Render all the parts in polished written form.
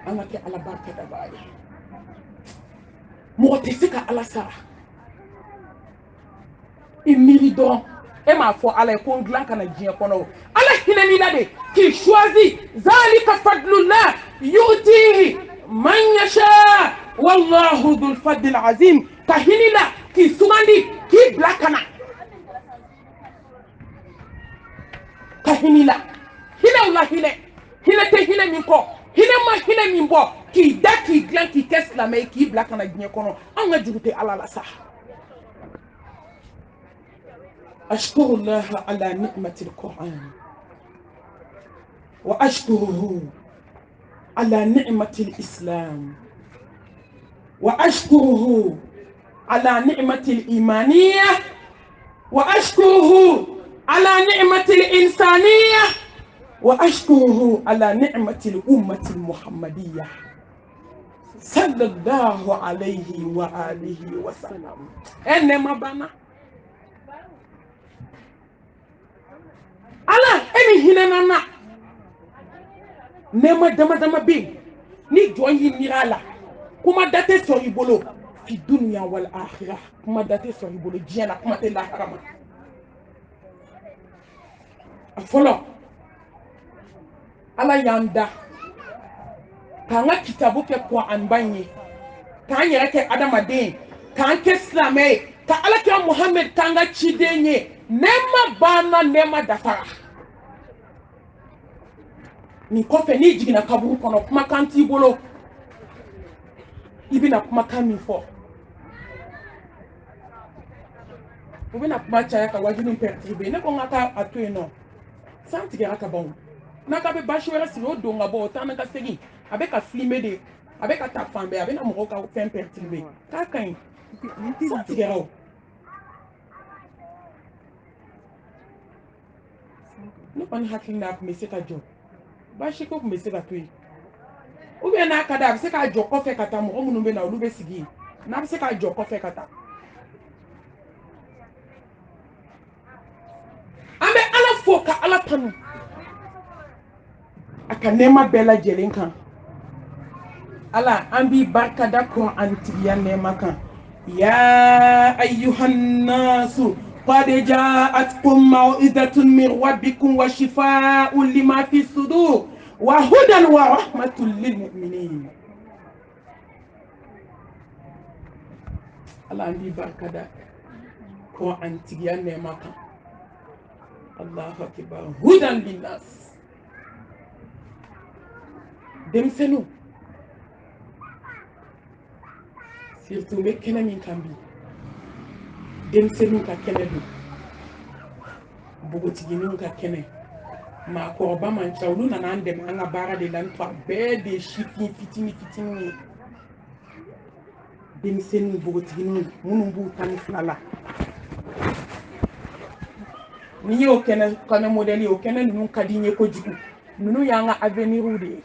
an ka kɛ ala barikadabaga ye mɔgɔ tɛ se ka ala sara i miiri dɔrɔn e m'a fɔ ala ye ko n dilan ka na diɲɛ kɔnɔ o ala hinɛn'i la de k'i choisi zalika fadlullah yu'tihi man yasha wallahu dhul fadlil azim ka hinɛ la k'i sugandi k'i bila ka na ka hinɛ la hinɛw la hinɛ tɛ hinɛ min kɔ hinɛ ma hinɛ min bɔ k'i da k'i dilan k'i kɛ silamɛ ye k'i bila ka na diɲɛ kɔnɔ an ka juru tɛ ala la sa أشكر الله على نعمة القرآن وأشكره على نعمة الإسلام وأشكره على نعمة الإيمانية وأشكره على نعمة الإنسانية وأشكره على نعمة الأمة المحمدية صلى الله عليه وآله وسلم إنما بنا ala eni hinana na nema dama be ni jɔn yi mira la kuma date sɔrɔ i bolo fi dunya wal akhirah kuma date sɔrɔ i bolo diɲɛ la kuma tɛ lahara ma a fɔlɔ ala y'an da k'an ka kitabu kɛ Qur'an ban ye k'an yɛrɛ kɛ adamaden k'an kɛ silamɛ ye ka ala kɛ Muhammad k'an ka ciden ye nema bana nema dafara ni kɔfɛ ni jiginna kaburu kɔnɔ kumakan t'i bolo i bɛna kumakan min fɔ u bɛna kuma caya ka wajulu perturber ne ko n ka taa a to yen nɔ san tigɛra ka ban n'a ka bɛ basi wɛrɛ sigi o don ka bɔ o taa ne ka segin a bɛ ka filmer de a bɛ ka taa fan bɛɛ a bɛna mɔgɔw ka fɛn perturber k'a ka ɲi san tigɛra o ne kɔni hakili la a tun bɛ se ka jɔ basi ko tun bɛ se ka to yen ou bien n'a ka di a bɛ se k'a jɔ kɔfɛ ka taa mɔgɔ minnu bɛ na olu bɛ sigi yen n'a bɛ se k'a jɔ kɔfɛ ka taa an bɛ ala fo ka ala tanu a ka nɛɛma bɛɛ lajɛlen kan ala an b'i barikada kɔn an tigiya nɛɛma kan ya ayyuhan nasu قد جاءتكم موعظة من ربكم وشفاء لما في الصدور وهدى ورحمة للمؤمنين الله عندي بركة كو أنتيا نعمك الله أكبر هدى للناس دمسنو سيرتو مكنا من كامبي denmisɛnninw ka kɛnɛ don bogotigininw ka kɛnɛ maakɔrɔba man ca olu nana an dɛmɛ an ka baara de la n to a bɛɛ de ye sifin fitinin ye denmisɛnninw bogotigininw minnu b'u tan ni fila la ni y'o kɛnɛ modèle ye o kɛnɛ ninnu ka di n ye kojugu ninnu y'an ka avenir de ye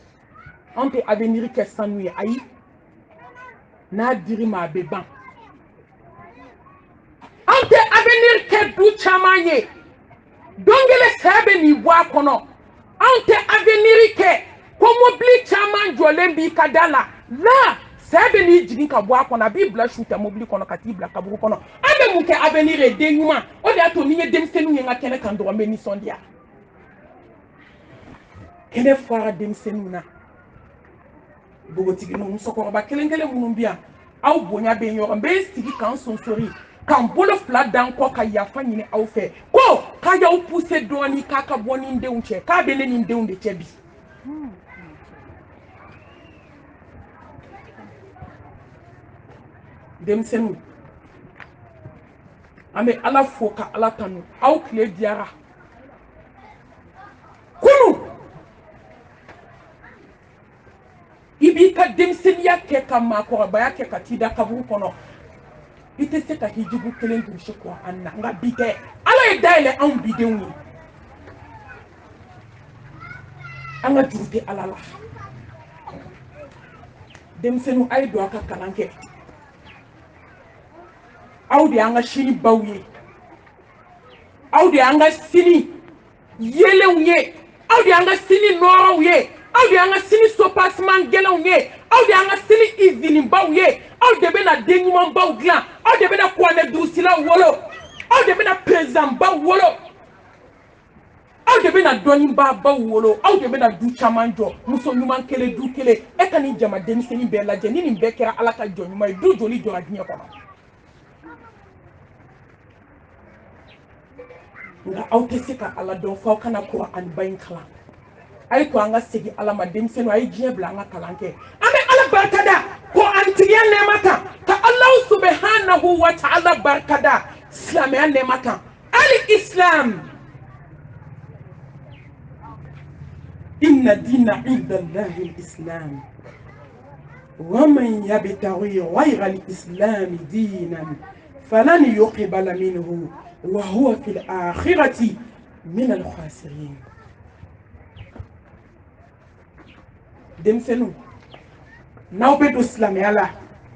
an tɛ avenir kɛ sanu ye ayi n'a dir'i ma a bɛ ban an tɛ avenir kɛ du caman ye don kelen saya bɛ n'i bɔ a kɔnɔ an tɛ avenir kɛ ko mobili caman jɔlen b'i ka da la saya bɛ n'i jigin ka bɔ a kɔnɔ a b'i bila su tɛ mobili kɔnɔ ka t'i bila kaburu kɔnɔ an bɛ mun kɛ avenir ye den ɲuman o de y'a to ni n ye denmisɛnninw ye n ka kɛnɛ kan dɔrɔn n bɛ nisɔndiya kɛnɛ fɔra denmisɛnninw na bogotigininw musokɔrɔba kelen kelen minnu bɛ yan aw bonya bɛ n yɔrɔ n bɛ n sigi k'an sonsori k'an bolo fila da n kɔ ka yafa ɲini aw fɛ ko k'a y'aw pousser dɔɔni k'a ka bɔ ni n denw cɛ k'a bɛ ne ni n denw de cɛ bi denmisɛnninw an bɛ ala fo ka ala tanu aw tile diyara kunun i b'i ka denmisɛnniya kɛ ka maakɔrɔbaya kɛ ka t'i da kaburu kɔnɔ i tɛ se ka hijibu kelen durusi kɔ an na nka bi tɛ ala ye dayɛlɛ anw bidenw ye an ka juru tɛ ala la denmisɛnninw a ye don a ka kalan kɛ aw de y'an ka sini baw ye aw de y'an ka sini yelenw ye aw de y'an ka sini nɔɔrɔw ye aw de an ka sini sopaseman gɛlɛnw ye aw de an ka sini izinibaw ye aw de bɛna den ɲumanbaw dilan aw de bɛna kuranɛ durusilaw wolo aw de bɛna perezanbaw wolo aw de bɛna dɔnnibaabaw wolo aw de bɛna du caman jɔ muso ɲuman kelen du kelen e ka nin jama denmisɛnnin bɛɛ lajɛ ni nin bɛɛ kɛra ala ka jɔ ɲuman ye du joli jɔra diɲɛ kɔnɔ nka aw tɛ se ka ala dɔn f'aw kana kuranba in kalan a ye to an ka segin ala ma denmisɛnninw a ye diɲɛ bila an ka kalan kɛ an bɛ ala barikada kurantigiya nɛɛma kan ka alahu subhanahu wa ta'ala barikada silamɛya nɛɛma kan ali islam إن الدين عند الله الإسلام ومن يبتغي غير الإسلام دينا فلن يقبل منه وهو في الآخرة من الخاسرين دمسنو نوبة الإسلام يلا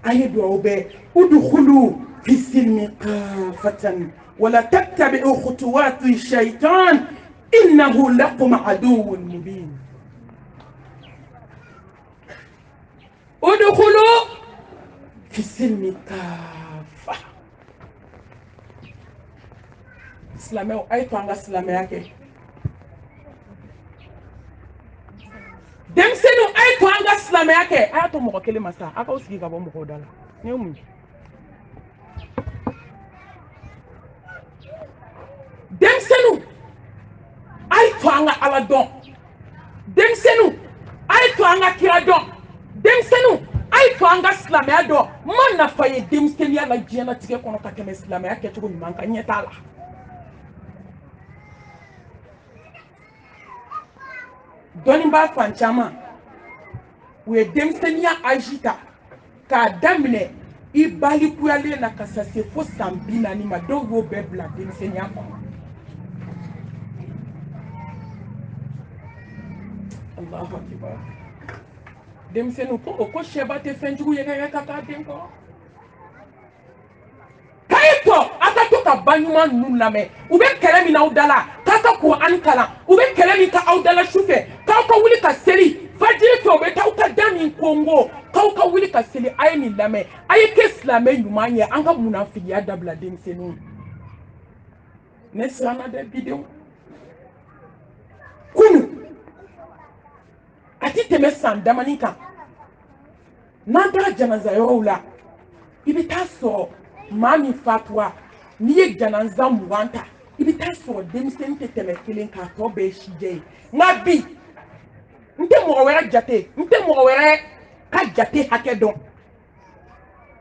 أيدو أوبة ادخلوا في السلم كافة ولا تتبعوا خطوات الشيطان إنه لكم عدو مبين ادخلوا في السلم كافة سلامة أي توانغا سلامة ياكي دمسنو أي توانغا سلامة ياكي أي تو مغا كلمة سا أكا وسكي كابو مغا دالا نيومي دمسنو ay to anga ala don demsenu ay to anga kira don demsenu ay to anga islamia don man na faye demsenu ya la jiana tige kono ka keme islamia ke tugo man ka nyeta la doni ba fanchama we demsenu ya agita ka damne ibali kuyale na kasase fo sambina ni madogo bebla demsenu ya ko Allahu Akbar. Demsenu ko sheba te fenjugu yega kaka denko. Kaito aka to ka banyuma nuname. Ube kelemi na udala, kaka ko ankala. Ube kelemi ka udala shufe. Ka wuli ka seli. Fajiri to be ta uka dami Kongo. Ka wuli ka seli ayi ni lame. Ayi ke islame yumanye anga munafiya dabla demsenu. Nesana de video. Kunu ati teme san damani kan n'an taara janaza yɔrɔw la i bɛ taa sɔrɔ maa min fatura n'i ye janaza 20 ta i bɛ taa sɔrɔ denmisɛnnin tɛ tɛmɛ 1 k'a tɔ bɛɛ ye sijɛ ye nka bi n tɛ mɔgɔ wɛrɛ jate n tɛ mɔgɔ wɛrɛ ka jate hakɛ dɔn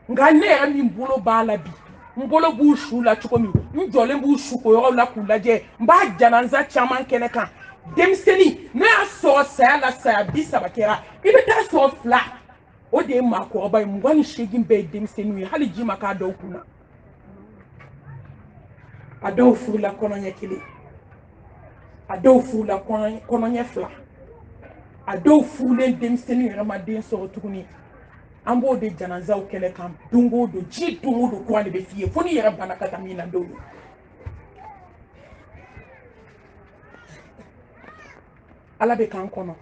nka ne yɛrɛ min bolo b'a la bi n bolo b'u su la cogo min n jɔlen b'u su ko yɔrɔw la k'u lajɛ n b'a janaza caman kɛnɛ kan denmisɛnnin ne y'a sɔrɔ saya la saya 30 kɛra i bɛ taa sɔrɔ 2 o de ye maakɔrɔba ye 28 bɛɛ ye denmisɛnninw ye hali ji ma k'a dɔw kunna a dɔw furula kɔnɔɲɛ 1 a dɔw furula kɔnɔɲɛ 2 a dɔw furulen denmisɛnninw yɛrɛ ma den sɔrɔ tuguni an b'o de janazaw kɛlɛ kan don o don ji don o don kuran de bɛ f'i ye fo n'i yɛrɛ banna ka taa min na dɔw ye ala bɛ k'an kɔnɔ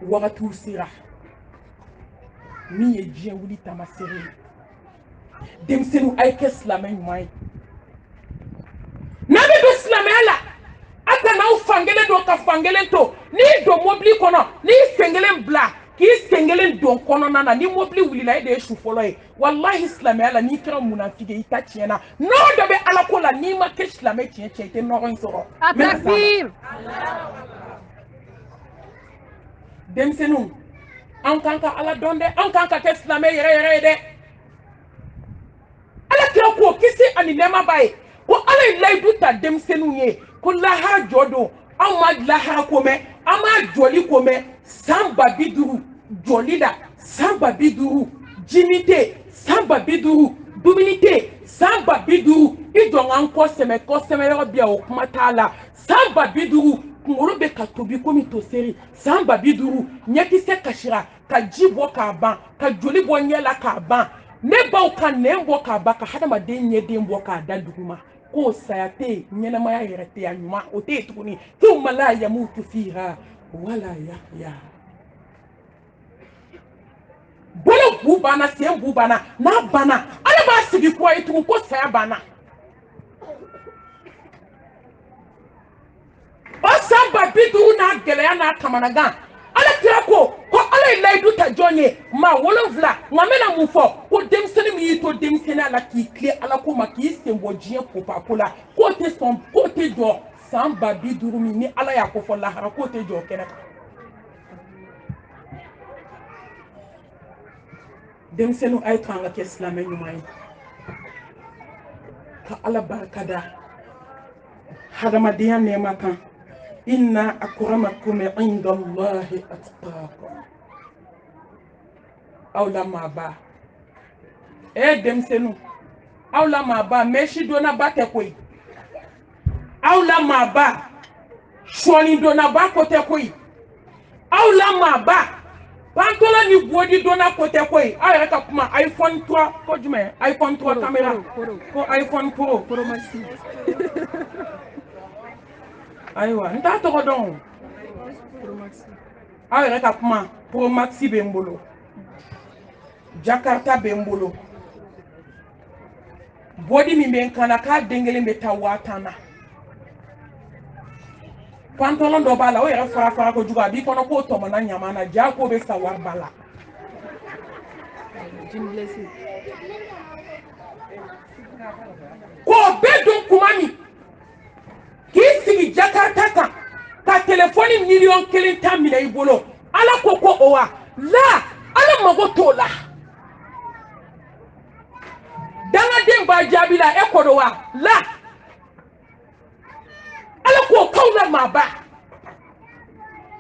wagatiw sera min ye diɲɛ wuli taamasere ye denmisɛnninw a ye kɛ silamɛ ɲuman ye n'a bɛ don silamɛya la a kana aw fankelen don ka fankelen to n'i don mobili kɔnɔ n'i sen kelen bila k'i sen kelen don kɔnɔna na ni mobili wulila e de ye su fɔlɔ ye walahi silamɛya la n'i kɛra munafiki ye i ta tiɲɛna nɔgɔ dɔ bɛ ala ko la n'i ma kɛ silamɛ tiɲɛ tiɲɛ i tɛ nɔgɔ in sɔrɔ denmisɛnninw an kan ka ala dɔn dɛ an kan ka kɛ silamɛ yɛrɛ yɛrɛ ye dɛ ala kira ko kisi ani nɛɛma b'a ye ko ala ye layidu ta denmisɛnninw ye ko lahara jɔ don anw ma lahara ko mɛn an ma jɔli ko mɛn san 50 jɔli la san 50 jimi tɛ san 50 dumuni tɛ san 50 i jɔ n kɔ sɛmɛ yɔrɔ bi yan o kuma t'a la san 50 kunkolo bɛ ka tobi komi toseri san 50 ɲɛkisɛ kasira ka ji bɔ k'a ban ka joli bɔ ɲɛ la k'a ban ne baw ka nɛn bɔ k'a ban ka hadamaden ɲɛden bɔ k'a da duguma k'o saya tɛ yen ɲɛnamaya yɛrɛ tɛ yan ɲuman o tɛ yen tuguni thumma la yamutu fiha wala yahya bolo bubana se bubana na bana ala ba sigi ko etu ko se bana o samba bidu na gele ya na kamanaga ala kira ko ala ilaidu ta jonye ma wolonvla ngamena mufo ko demseni mi to demseni ala ki clear ala ko ma ki sembo jien ko papola ko te son ko te do samba bidu mi ni ala ya ko fo la hara ko te jo kenaka demsenu ay tanga ke islamé ñumay ka ala barkada hadama diya nema kan inna akramakum inda allahi atqakum awla ma ba demsenu awla ma ba meshi dona bate koy awla ma ba shoni dona ba kote koy awla ma ba Pantola ni body dona kote koi. Ay ka kuma iPhone 3 ko jume iPhone 3 camera ko iPhone Pro Max. Aywa nta to don Pro Max. Ay ka kuma Pro Max bembolo. Jakarta bembolo. Body mi ben kana ka dengele meta watana. Pantalon do bala o yɛrɛ fara ko juga bi kono ko to mana nyamana ja ko be sawar bala ko bedon kumani ki sigi Jakarta kan ka telefoni million kelen ta mina I bolo ala ko owa la ala mago to la danga den ba jabila e ko do wa la ala ko kawla ma ba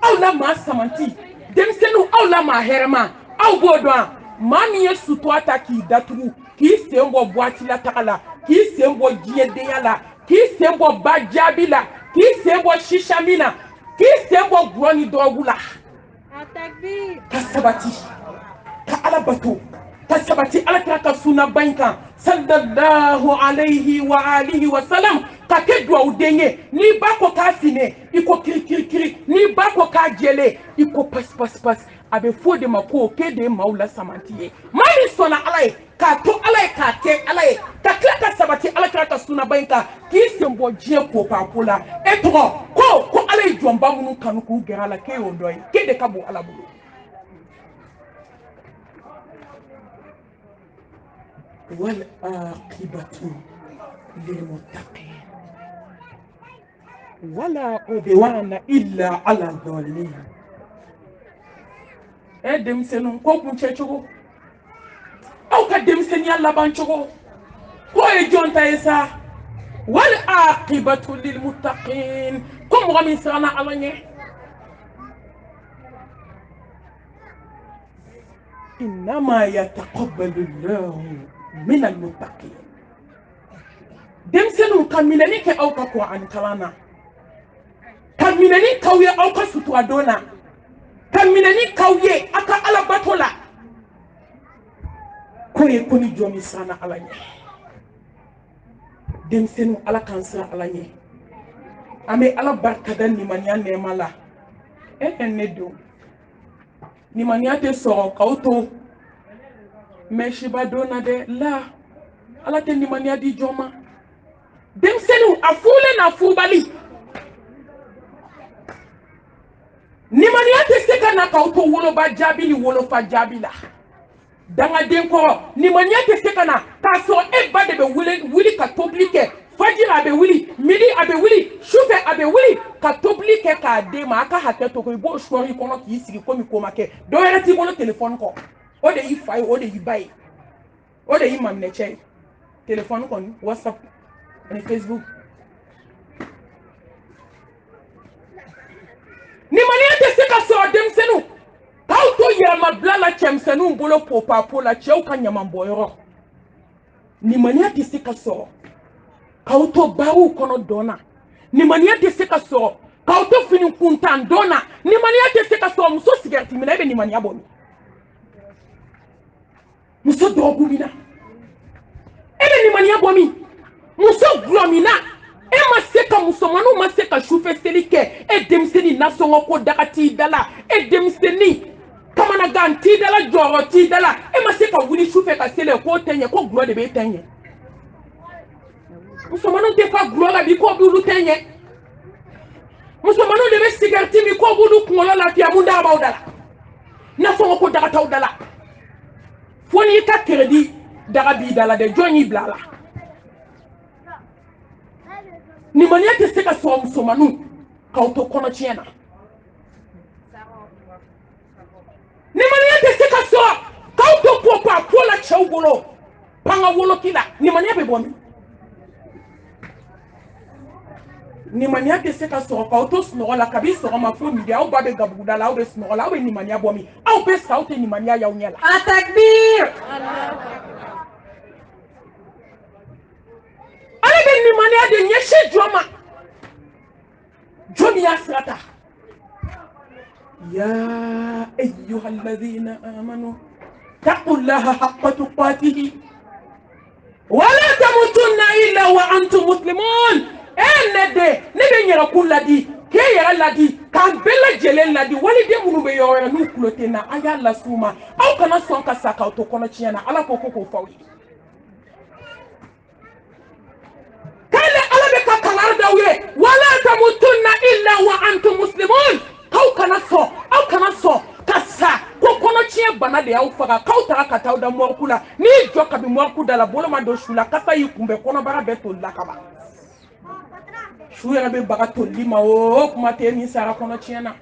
awla ma samanti demsenu awla ma herma aw bodwa mami yesu to ataki datugu ki sembo boati la takala ki sembo jiede yala ki sembo bajabila ki sembo shishamina ki sembo groni dogula atakbi kasabati ka ala bato kasabati ala ka suna banka sallallahu alaihi wa alihi wa sallam ka ke duwa udenye ni bako ka sine iko kiri ni bako ka jele iko pas abe fode mako ke de maula samantiye mali sona alai ka to alai ka ke alai ka kla ka sabati ala ka suna banka ki sembo je ko papola eto ko alai jomba munu kanu ku gerala ke ondoy ke de kabo ala bulu wal aqibatu lil muttaqin wala udwana illa ala dhalimin demsenu ko kun chechugo au ka demseni alla banchugo ko e jonta esa wal aqibatu lil muttaqin kum gami sana alanye inma yataqabbalu Allahu min al muttaqin demsenu kamilani ke au ka Qur'an kalana kaminani kauye au ka sutu adona kaminani kauye aka ala batola koye koni jomi sana alanye demsenu ala kansa alanye ame ala barkada ni mania nemala nedo ni mania te so kauto meshiba dona de la ala te ni mania di joma demsenu afule na fubali ni mania te seka na kauto wolo ba jabi ni wolo fa jabi la danga den ko ni mania te seka na ka so e ba de be wuli ka toblike fajira abe wuli midi abe wuli shufe abe wuli ka toblike ka de ma aka hate to ko bo shori kono ki sigi ko mi ko make do yere ti bolo telephone ko o de yi fai o de yi bai o de yi mamne che telephone ko WhatsApp and Facebook ni mania te seka so demsenu kauto yema blala chemsenu mbolo pola cheu kanyama mboyoro ni mania te seka so kauto baru kono dona ni mania te seka so kauto fini kuntan dona ni mania te seka so muso sigareti minebe ni mania boni muso dogu mina ebe ni mania bomi muso glomina ma se ka musomanu ma se ka sufɛ seli kɛ e denmisɛnnin nasɔngɔ ko daga t'i da la e denmisɛnnin kamanagan t'i da la jɔyɔrɔ t'i da la e ma se ka wuli sufɛ ka seli k'o tɛ ɲɛ ko gulɔ de b'e tɛ ɲɛ musomanu tɛ fa gulɔ la bi k'o b'olu tɛ ɲɛ musomanu de bɛ sigariti min k'o b'olu kunkolo lafiya mun daga b'aw da la nasɔngɔ ko daga t'aw da la fo n'i ka crédit daga b'i da la dɛ jɔn y'i bila a la nimaniya tɛ se ka sɔrɔ musomanu k'aw to kɔnɔtiɲɛ na nimaniya tɛ se ka sɔrɔ k'aw to ko la cɛw bolo panga woloki la nimaniya bɛ bɔ min nimaniya tɛ se ka sɔrɔ k'aw to sunɔgɔ la kabi sɔgɔma fo midi aw ba bɛ gabuguda la aw bɛ sunɔgɔ la aw bɛ nimaniya bɔ min aw bɛ sa aw tɛ nimaniya y'aw ɲɛ la Atakbir! ale bɛ nimaniya de ɲɛsin jɔn ma jɔn min y'a sira ta ya ayyuha alladhina amanu taqullaha haqqa tuqatihi wa la tamutunna illa wa antum muslimun ne bɛ yɛrɛ kun ladi k'e yɛrɛ ladi k'an bɛɛ lajɛlen ladi waliden minnu bɛ yɔrɔ wɛrɛ n'u tulo tɛ n na a y'a las'u ma aw kana sɔn ka sa k'aw to kɔnɔtiɲɛ na ala ko k'o fɔ aw ye k'ale ala bɛ ka kangari d'aw ye wala tamutunna illa wa antum muslimun k'aw kana sɔn ka sa ko kɔnɔtiɲɛ bana de y'aw faga k'aw taga ka taa aw da mɔriku la n'i jɔ kabi mɔriku da la bolo ma don su la kasa y'i kunbɛn kɔnɔbara bɛɛ tolila ka ban su yɛrɛ bɛ baga tolili ma o kuma tɛ min sara kɔnɔtiɲɛ na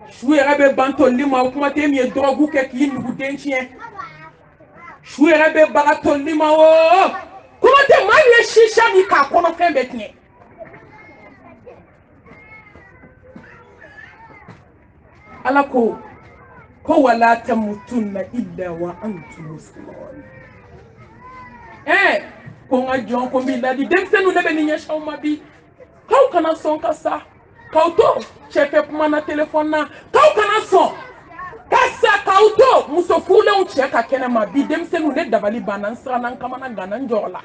su yɛrɛ bɛ ban tolili ma o kuma tɛ min ye dɔrɔgu kɛ k'i nugu den tiɲɛ su yɛrɛ bɛ baga tolili ma o kuma tɛ maa min ye sisa min k'a kɔnɔ fɛn bɛɛ tiɲɛ ala ko wala tamutunna illa wa antum muslimun ko n ka jɔn ko n b'i ladi denmisɛnninw ne bɛ nin ɲɛsin aw ma bi k'aw kana sɔn ka sa k'aw to cɛfɛ kuma na telefɔni na k'aw kana sɔn ka sa k'aw to muso furulenw cɛ ka kɛnɛ ma bi denmisɛnninw ne dabali banna n siranna n kamana ganna n jɔrɔ la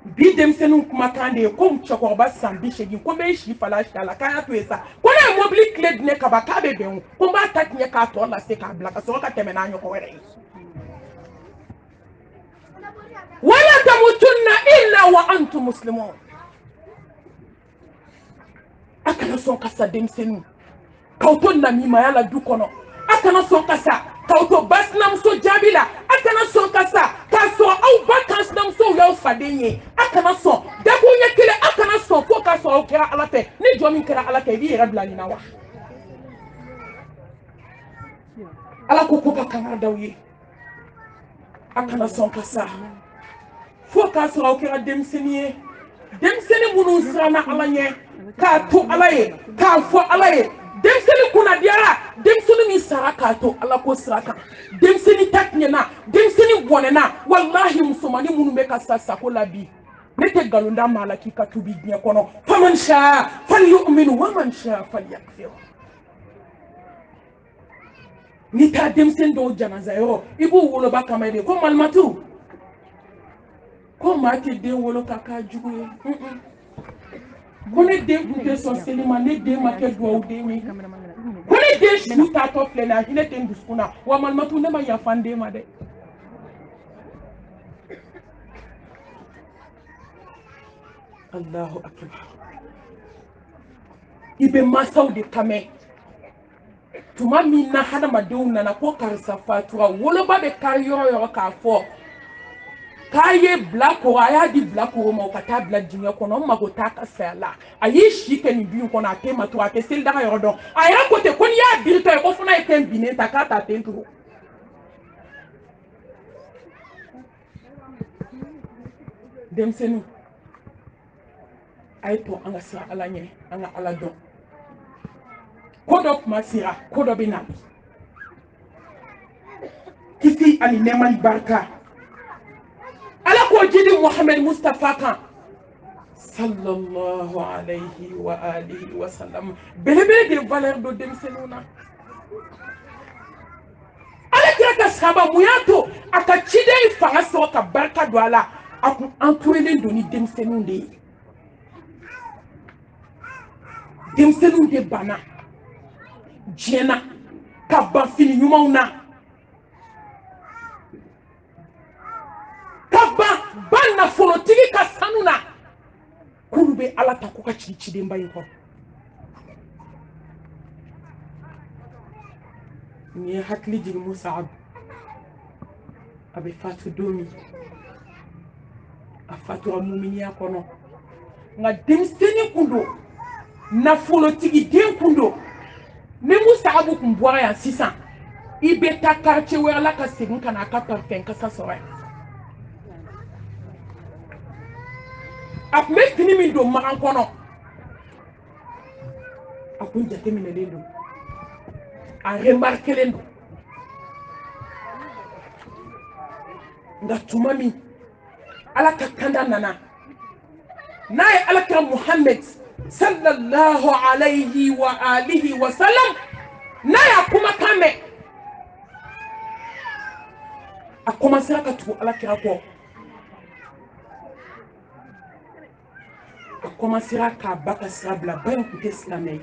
bi denmisɛnninw kumakan de ye ko cɛkɔrɔba san 80 ko n bɛ si fala si a la k'a y'a to yen sa ko ne ye mobili tile di ne ka ban k'a bɛ bɛn o ko n b'a ta tiɲɛ k'a tɔ lase k'a bila ka sɔrɔ ka tɛmɛ n'a ɲɔgɔn wɛrɛ ye wala tamutunna illa wa antum muslimun a kana sɔn ka sa denmisɛnninw k'aw to namimaya la du kɔnɔ a kana sɔn ka sa k'aw to ba sinamuso jaabi la a kana sɔn ka sa k'a sɔrɔ aw ba kan sinamusow y'aw faden ye a kana sɔn dakun ɲɛ kelen a kana sɔn fo k'a sɔrɔ aw kɛra ala fɛ ni jɔn min kɛra ala fɛ i b'i yɛrɛ bila nin na wa ala ko ka kangari d'aw ye a kana sɔn ka sa fo k'a sɔrɔ aw kɛra denmisɛnnin ye denmisɛnnin minnu siranna ala ɲɛ k'a to ala ye k'a fɔ ala ye denmisɛnnin kunnadiyara denmisɛnnin min sara k'a to ala ko sira kan denmisɛnnin ta tiɲɛna denmisɛnnin bɔnɛna walahi musomanin minnu bɛ ka sa sako la bi ne tɛ nkalon da maa la k'i ka tubi diɲɛ kɔnɔ faman shaa falyu'min wa man shaa falyakfir n'i taa denmisɛnnin dɔw janaza yɔrɔ i b'u woloba kama de ko malimatu ko maa tɛ den wolo ka k'a jugu ye ko ne den tun tɛ sɔn seli ma ne den ma kɛ duwawu den ye ko ne den su taatɔ filɛ nin a hinɛ tɛ n dusukun na wa malimatu ne ma yafa n den ma dɛ Allahu akbar i bɛ mansaw de kamɛ tuma min na hadamadenw nana ko karisa fatura woloba bɛ kari yɔrɔ yɔrɔ k'a fɔ k'a ye bilakoro a y'a di bilakoro ma o ka taa bila dingɛ kɔnɔ n mago t'a ka saya la a y'i si kɛ nin bin kɔnɔ a tɛ ma turu a tɛ selidaga yɔrɔ dɔn a yɛrɛ ko ten ko n'i y'a biritɔ ye ko fana ye fɛn binnen ta k'a t'a ten turu denmisɛnninw a ye to an ka siran ala ɲɛ an ka ala dɔn ko dɔ kuma sera ko dɔ bɛ na kisi ani nɛɛma ni barika ala k'o jidi Muhammed Mustafa kan sallallahu alayhi wa alihi wa sallam belebele de valeur do denmisɛnninw na ala kira ka sahaba mun y'a to a ka ciden fanga sɔrɔ ka barika don a la a kun entouré don ni denmisɛnninw de ye denmisɛnninw de banna diɲɛ na ka ban fini ɲumanw na ka ban nafolotigi ka sanu na k'olu bɛ ala ta k'u ka ci cidenba in kɔrɔ ni ye hakili jigin Musaabu a bɛ fatu don min a fatura muminiya kɔnɔ nka denmisɛnnin kun don nafolotigi den kun don ni Musaabu kun bɔra yan sisan i bɛ taa quartier wɛrɛ la ka segin ka na a ka parfum kasa sɔrɔ yan a kun bɛ fini min don magan kɔnɔ a kun jateminɛlen don a remarquelen don nka tuma min ala ka kanda nana n'a ye alakira Muhammad sallallahu alayhi wa alihi wa sallam n'a y'a kumakan mɛn a commencera ka tugu alakira kɔ a commencera k'a ba ka sira bila ba in kun tɛ silamɛ ye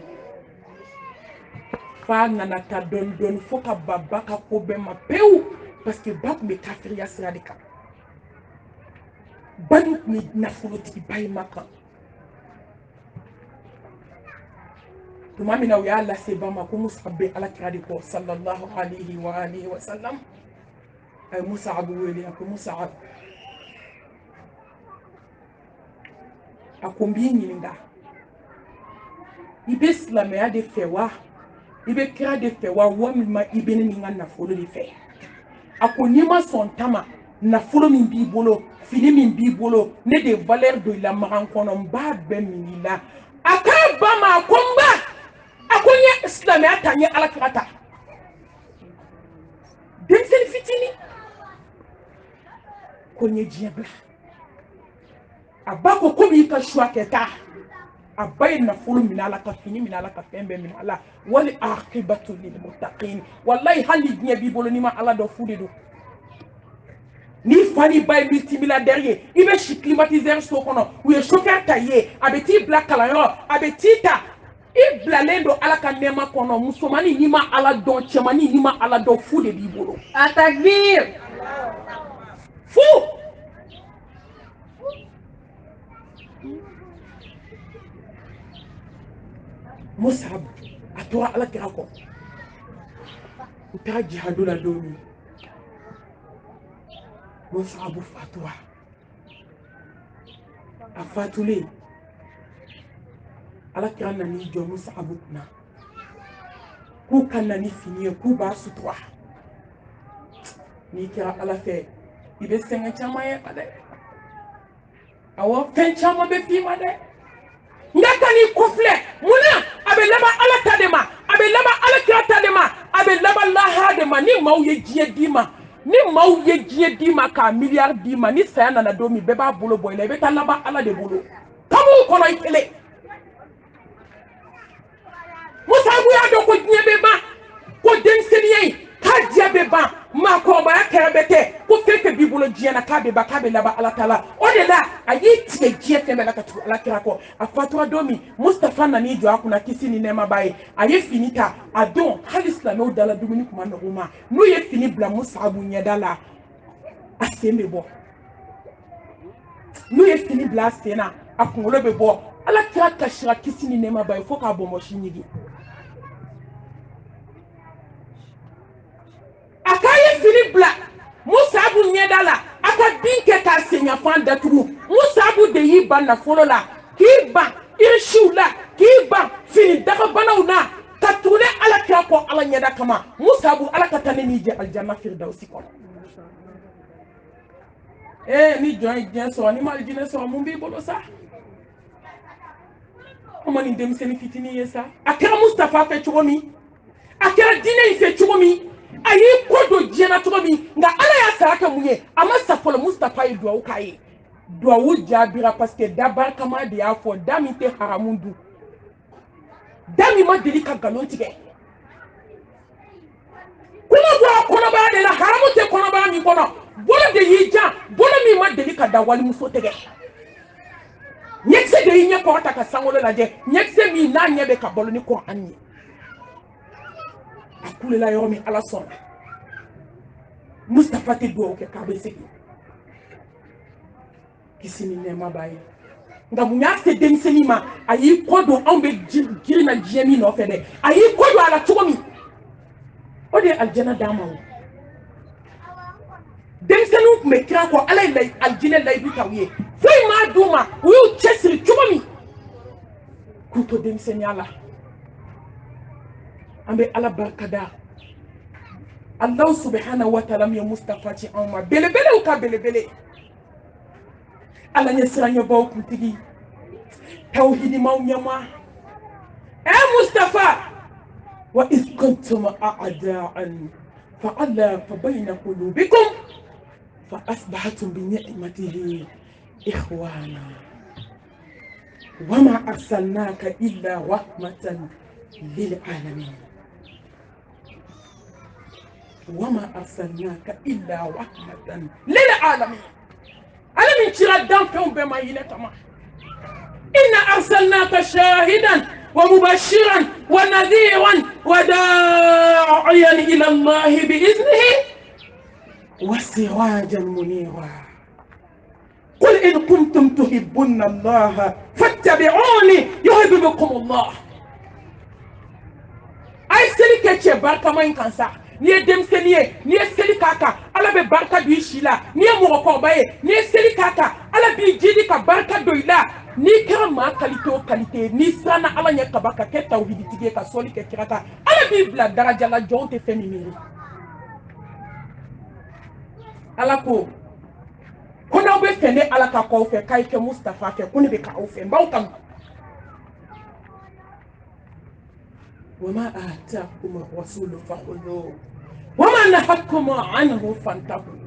fa nana ta dɔɔni dɔɔni fo ka ba ka ko bɛɛ ma pewu parce que ba kun bɛ kafiriya sira de kan ba nin kun ye nafolotigiba ye Maka tuma min na u y'a lase ba ma ko Musaabu bɛ alakira de kɔ sallallahu alayhi wa alihi wa sallam a ye Musaabu wele a ko Musaabu a ko n b'i ɲininka i bɛ silamɛya de fɛ wa i bɛ kira de fɛ wa walima i bɛ ne ni n ka nafolo de fɛ a ko n'i ma sɔn ta ma nafolo min b'i bolo fini min b'i bolo ne de valeur don i la magan kɔnɔ n b'a bɛɛ min i la a k'a ba ma a ko n ba a ko n ye silamɛya ta n ye alakira ta denmisɛnnin fitinin ko n ye diɲɛ bila a ba ko komi i ka choix kɛ taa a ba ye nafolo minɛ ala ka fini minɛ ala ka fɛn bɛɛ minɛ ala wali aqibatu lil muttaqin wallahi hali diɲɛ b'i bolo n'i ma ala dɔn fu de don ni fa ni ba ye multimilliardaire ye i bɛ si climatiseur so kɔnɔ u ye chauffeur ta i ye a bɛ t'i bila kalanyɔrɔ a bɛ t'i ta i bilalen don ala ka nɛɛma kɔnɔ musomanin n'i ma ala dɔn cɛmanin n'i ma ala dɔn fu de b'i bolo a takbir fu Musaabu a tora alakira kɔ u taara jihadu la don min Musaabu fatura a fatulen alakira nan'i jɔ Musaabu kunna k'u ka na ni fini ye k'u b'a sutura n'i kɛra ala fɛ i bɛ sɛgɛn caman ye dɛ awɔ fɛn caman bɛ f'i ma dɛ nka ka n'i kɔfilɛ munna a bɛ laban ala ta de ma a bɛ laban alakira ta de ma a bɛ laban lahara de ma ni maaw ye diɲɛ d'i ma ni maaw ye diɲɛ d'i ma k'a miliyari d'i ma ni saya nana don min bɛɛ b'a bolo bɔ i la i bɛ taa laban ala de bolo kab'u kɔnɔ i kelen Musaabu y'a dɔn ko diɲɛ bɛ ban ko denmisɛnninya in k'a diya bɛ ban maakɔrɔbaya kɛra bɛ tɛ ko fɛn fɛn b'i bolo diɲɛ na k'a bɛ ban k'a bɛ laban ala ta la o de la a y'i tigɛ diɲɛ fɛn bɛɛ la ka tugu alakira kɔ a fatura don min Mustafa nan'i jɔ a kunna kisi ni nɛɛma b'a ye a ye fini ta a don hali silamɛw dala dumuni tun ma nɔgɔ u ma n'u ye fini bila Musaabu ɲɛda la a sen bɛ bɔ n'u ye fini bila a sen na a kunkolo bɛ bɔ alakira kasira kisi ni nɛɛma b'a ye fo k'a bɔnbɔsi ɲigin a k'a ye fini bila Musaabu ɲɛda la a ka bin kɛ k'a senyafan datugu Musaabu de y'i ban nafolo la k'i ban irisiw la k'i ban fini dagabanaw na ka tugu ne alakira kɔ ala ɲɛda kama Musaabu ala ka taa ne n'i jɛ alijanna firidausi kɔnɔ ni jɔn ye diɲɛ sɔrɔ ni ma alijinɛ sɔrɔ mun b'i bolo sa o ma nin denmisɛnnin fitinin ye sa a kɛra Mustafa fɛ cogo min a kɛra diinɛ in fɛ cogo min a y'i ko don diɲɛ na cogo min nka ala y'a sara kɛ mun ye a ma sa fɔlɔ Mustafa ye duwawu k'a ye duwawu jaabira parce que da barikama de y'a fɔ da min tɛ haramu dun da min ma deli ka nkalon tigɛ kuma bɔra kɔnɔbara de la haramu tɛ kɔnɔbara min kɔnɔ bolo de yija bolo mi ma deli ka da wali muso tege nyekse de yin ko ta ka sangolo laje nyekse mi na nyebe ka bolo ni ko anni akule la yomi ala son Mustafa te do ke ka be segi kisini ne ma baye nga munya se demseni ma ayi kodo on be jiri na jemi no fe de ayi kodo ala tugomi o de aljana dama o demsenu me kira ko ala lay aljina lay bi tawiye foi ma duma wu chesiri tugomi kuto demseni ala ambe ala barkada Allah subhanahu wa ta'ala mi Mustafa ci amma bele bele ka bele bele ala nyesranya baw kuntigi توحيد موميما مصطفى وإذ كنتم أعداء فألف بين قلوبكم فأصبحتم بنعمته إخوانا وما أرسلناك إلا رحمة للعالمين وما أرسلناك إلا رحمة للعالمين أنا من شرط دم فيهم بما ينتمى إن أرسلناك شاهدا ومبشرا ونذيرا وداعيا إلى الله بإذنه وسراجا منيرا قل إن كنتم تحبون الله فاتبعوني يحببكم الله أي سلك تشبارك ما ينكسر ni dem seliye ni seli kaka ala be barka du shila ni mo ko baye ni seli kaka ala bi jidi ka barka do ila ni kera ma qualité ni sana ala nya kabaka ke tawhidi tige ka soli ke kiraka ala bi bla daraja la jonte féminine ala ko kona be fene ala ka ko fe kay ke Mustafa ke kuni be ka o fe mbawtam وما آتاكم الرسول فخذوه وما نهاكم عنه فانتهوا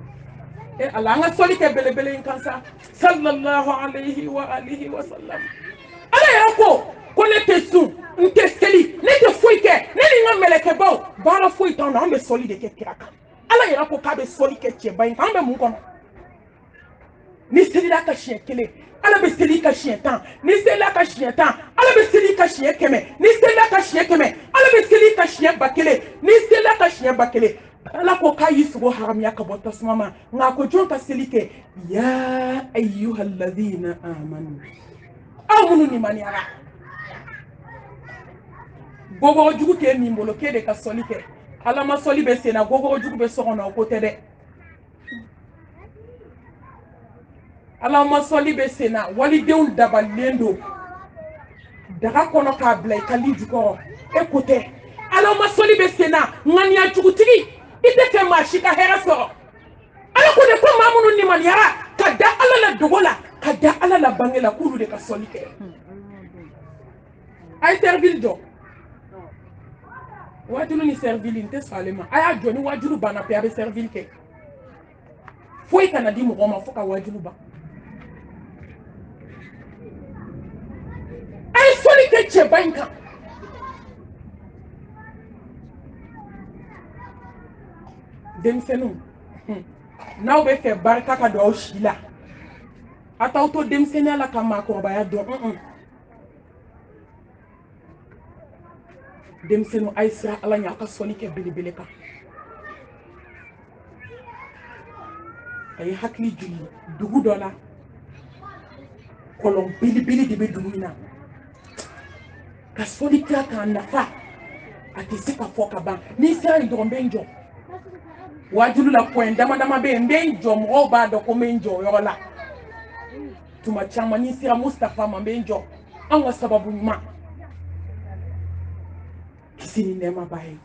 الله صلي كبلبل كانسا صلى الله عليه وآله وسلم ala yako kone tesu nteskeli nete foike neni ngamele bao bara foi tan na ambe soli de ke kiraka ala yako ka be soli ke cheba in ambe mun kono ni seli la ka chien kele ala be seli ka chien tan ni seli la ka chien tan ala be seli ka chien keme ni seli la ka chien keme ala be seli ka chien bakele ni seli la ka chien bakele ala ko ka yisugo haram ya ka bota smama ngako jonka seli ke ya ayyuhalladhina amanu amunu ni maniara gogo jugu ke mi mbolo ke de ka soli ke ala ma soli be sena gogo jugu be sokona ko tede ala ma soli be sena wali deun dabalendo daga kono ka blay kali juko écoutez ala ma soli be sena ngania jugu tigi ite ke ma shika heraso ala ko de ko mamunu ni maniara kada ala la dogola kada ala la bangela kulu de ka soli ke ay servil do wajulu ni servil inte salema aya joni wajulu bana pe abe servil ke foi kana di mo ma foka wajulu ba ay soli ke che banka dem senu naw be fe barka ka do shila ata auto dem senala kama ko ba ya do dem senu aisra ala nya ka soli ke bilibile ka ay hakli julli dugu dola kolon bilibili de be duguna ka soli ka ka nafa ati sika foka ba ni sari do mbenjo wajulu la point dama be mbenjo mo ba do ko mbenjo yola tuma chama ni sira Mustafa mbenjo anwa sababu nyuma kisini nema bae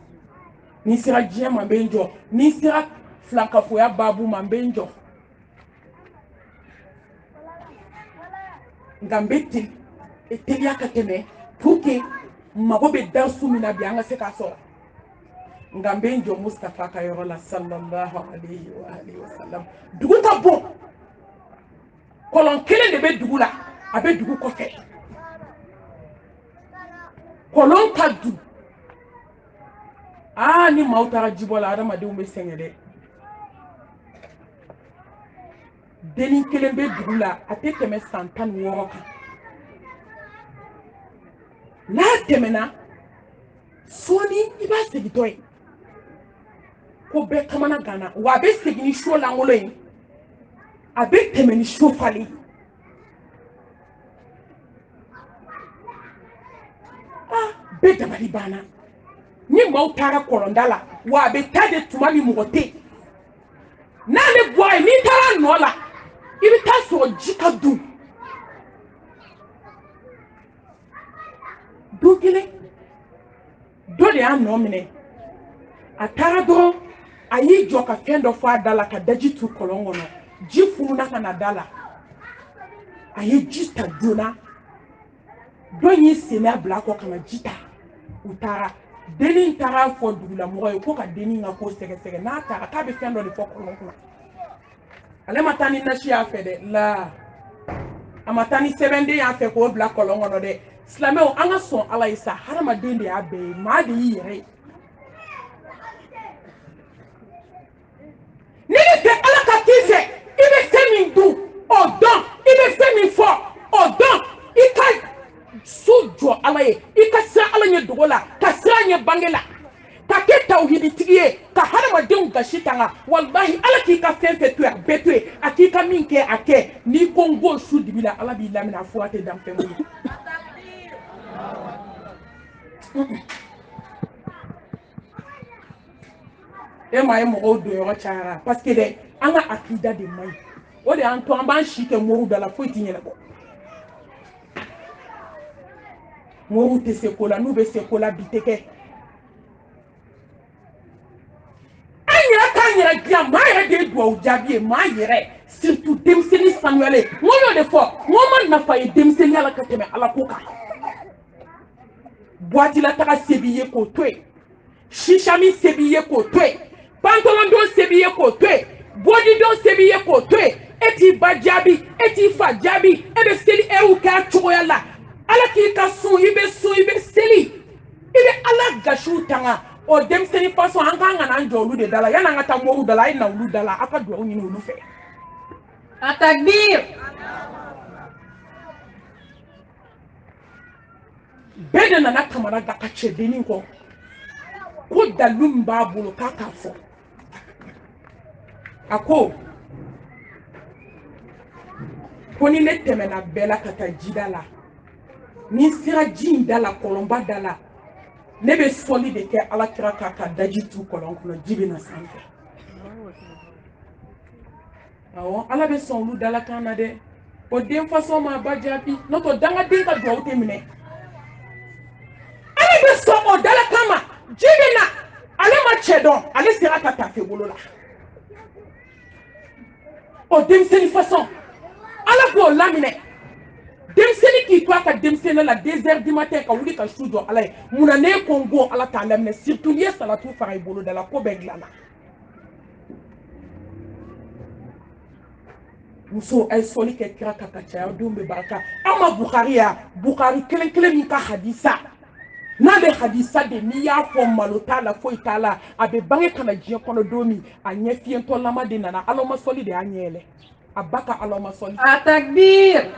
ni sira jema mbenjo ni sira flanka fo ya babu mbenjo ngambeti etelia katene puke magobe darsu mina bianga se kaso ngambenjo Mustafa kayola sallallahu alayhi wa alihi wasallam dugu ta bon kolon kele de be dugu la abe dugu ko fe kolon ta du ni mautara jibola adama de umbe sengede denin kelen bɛ dugu la a tɛ tɛmɛ san 16 kan n'a tɛmɛna sɔɔni i b'a segintɔ ye ko bɛɛ kamana ganna wa a bɛ segin ni so lankolon ye a bɛ tɛmɛ ni so falen bɛɛ dabali banna ni maaw taara kɔlɔnda la wa a bɛ taa de tuma min mɔgɔ tɛ yen n'ale bɔra yen n'i taara a nɔ la i bɛ taa sɔrɔ ji ka dun don kelen dɔ de y'a nɔ minɛ a taara dɔrɔn a y'i jɔ ka fɛn dɔ fɔ a da la ka daji tu kɔlɔn kɔnɔ ji fununa ka na da la a ye ji ta joona dɔ y'i sen bila a kɔ ka na ji ta u taara dennin taara fɔ dugulamɔgɔ ye ko ka dennin ka ko sɛgɛsɛgɛ n'a taara k'a bɛ fɛn dɔ de fɔ kɔlɔn kɔnɔ ale ma taa ni nasi y'a fɛ dɛ la a ma taa ni sɛbɛnden y'a fɛ k'o bila kɔlɔn kɔnɔ dɛ silamɛw an ka sɔn ala ye sa hadamaden de y'a bɛɛ ye maa de y'i yɛrɛ ye ni ne tɛ ala ka k'i fɛ i bɛ fɛn min dun o dɔn i bɛ fɛn min fɔ o dɔn i ka so jɔ ala ye i ka siran ala ɲɛ dogo la ka siran ɲɛ bange la ka kɛ tawhiditigi ye ka hadamadenw gasi tanga walahi ala k'i ka fɛn fɛn to yen a bɛɛ to yen a k'i ka min kɛ a kɛ n'i ko n b'o su dibi la ala b'i lamina a fura tɛ dan fɛn mun ye e ma ye mɔgɔw don yɔrɔ cayara parce que dɛ an ka akida de man ɲi o de y'an to an b'an si kɛ moriw da la foyi t'i ɲɛnabɔ moriw tɛ se ko la n'u bɛ se ko la bi tɛ kɛ an yɛrɛ k'an yɛrɛ dilan maa yɛrɛ de ye duwawu jaabi ye maa yɛrɛ surtout denmisɛnnin sanuyalen n ko y'o de fɔ n ko ma nafa ye denmisɛnninya la ka tɛmɛ ala ko kan buwatila taga se b'i ye k'o to yen shisha min se b'i ye k'o to yen pantolondon se b'i ye k'o to yen bodidon se b'i ye k'o to yen e t'i ba jaabi e t'i fa jaabi e bɛ seli heure kɛ a cogoya la ala k'i ka sun i bɛ seli i bɛ ala gasiw tanga o denmisɛnnin façon an k'an ka n'an jɔ olu de da la yan'an ka taa moriw da la a ye na olu da la a ka duwawu ɲini olu fɛ a takbir bɛɛ de nana kamana gan ka cɛdennin kɔ ko dalu min b'a bolo k'a k'a fɔ a ko ni ne tɛmɛna bɛɛ la ka taa jida la ni n sera ji in da la kɔlɔnba da la ne bɛ sɔli de kɛ alakira k'a ka daji tu kɔlɔn kɔnɔ ji bɛ na sanfɛ awɔ ala bɛ sɔn olu dalakan na dɛ o den façon ma ba jaabi n'o tɛ dangaden ka duwawu tɛ minɛ ale bɛ sɔn o dalakan ma ji bɛ na ale ma cɛ dɔn ale sera ka tafe bolo la o denmisɛnnin façon ala b'o laminɛ denmisɛnnin k'i to a ka denmisɛnnin la 2 heures du matin ka wuli ka su jɔ ala ye munna ne ko n ko ala t'a laminɛ surtout n'i ye salatu fara i bolo da la ko bɛɛ dilanna muso a ye sɔli kɛ kira kan ka caya denw bɛ barika an ma bukari ya bukari kelen kelen min ka hadisa n'a bɛ hadisa de n'i y'a fɔ malo t'a la foyi t'a la a bɛ bange kana diɲɛ kɔnɔ don min a ɲɛ fiyɛntɔlama de nana alama sɔli de y'a ɲɛ yɛlɛ a ba ka alama sɔli a takbir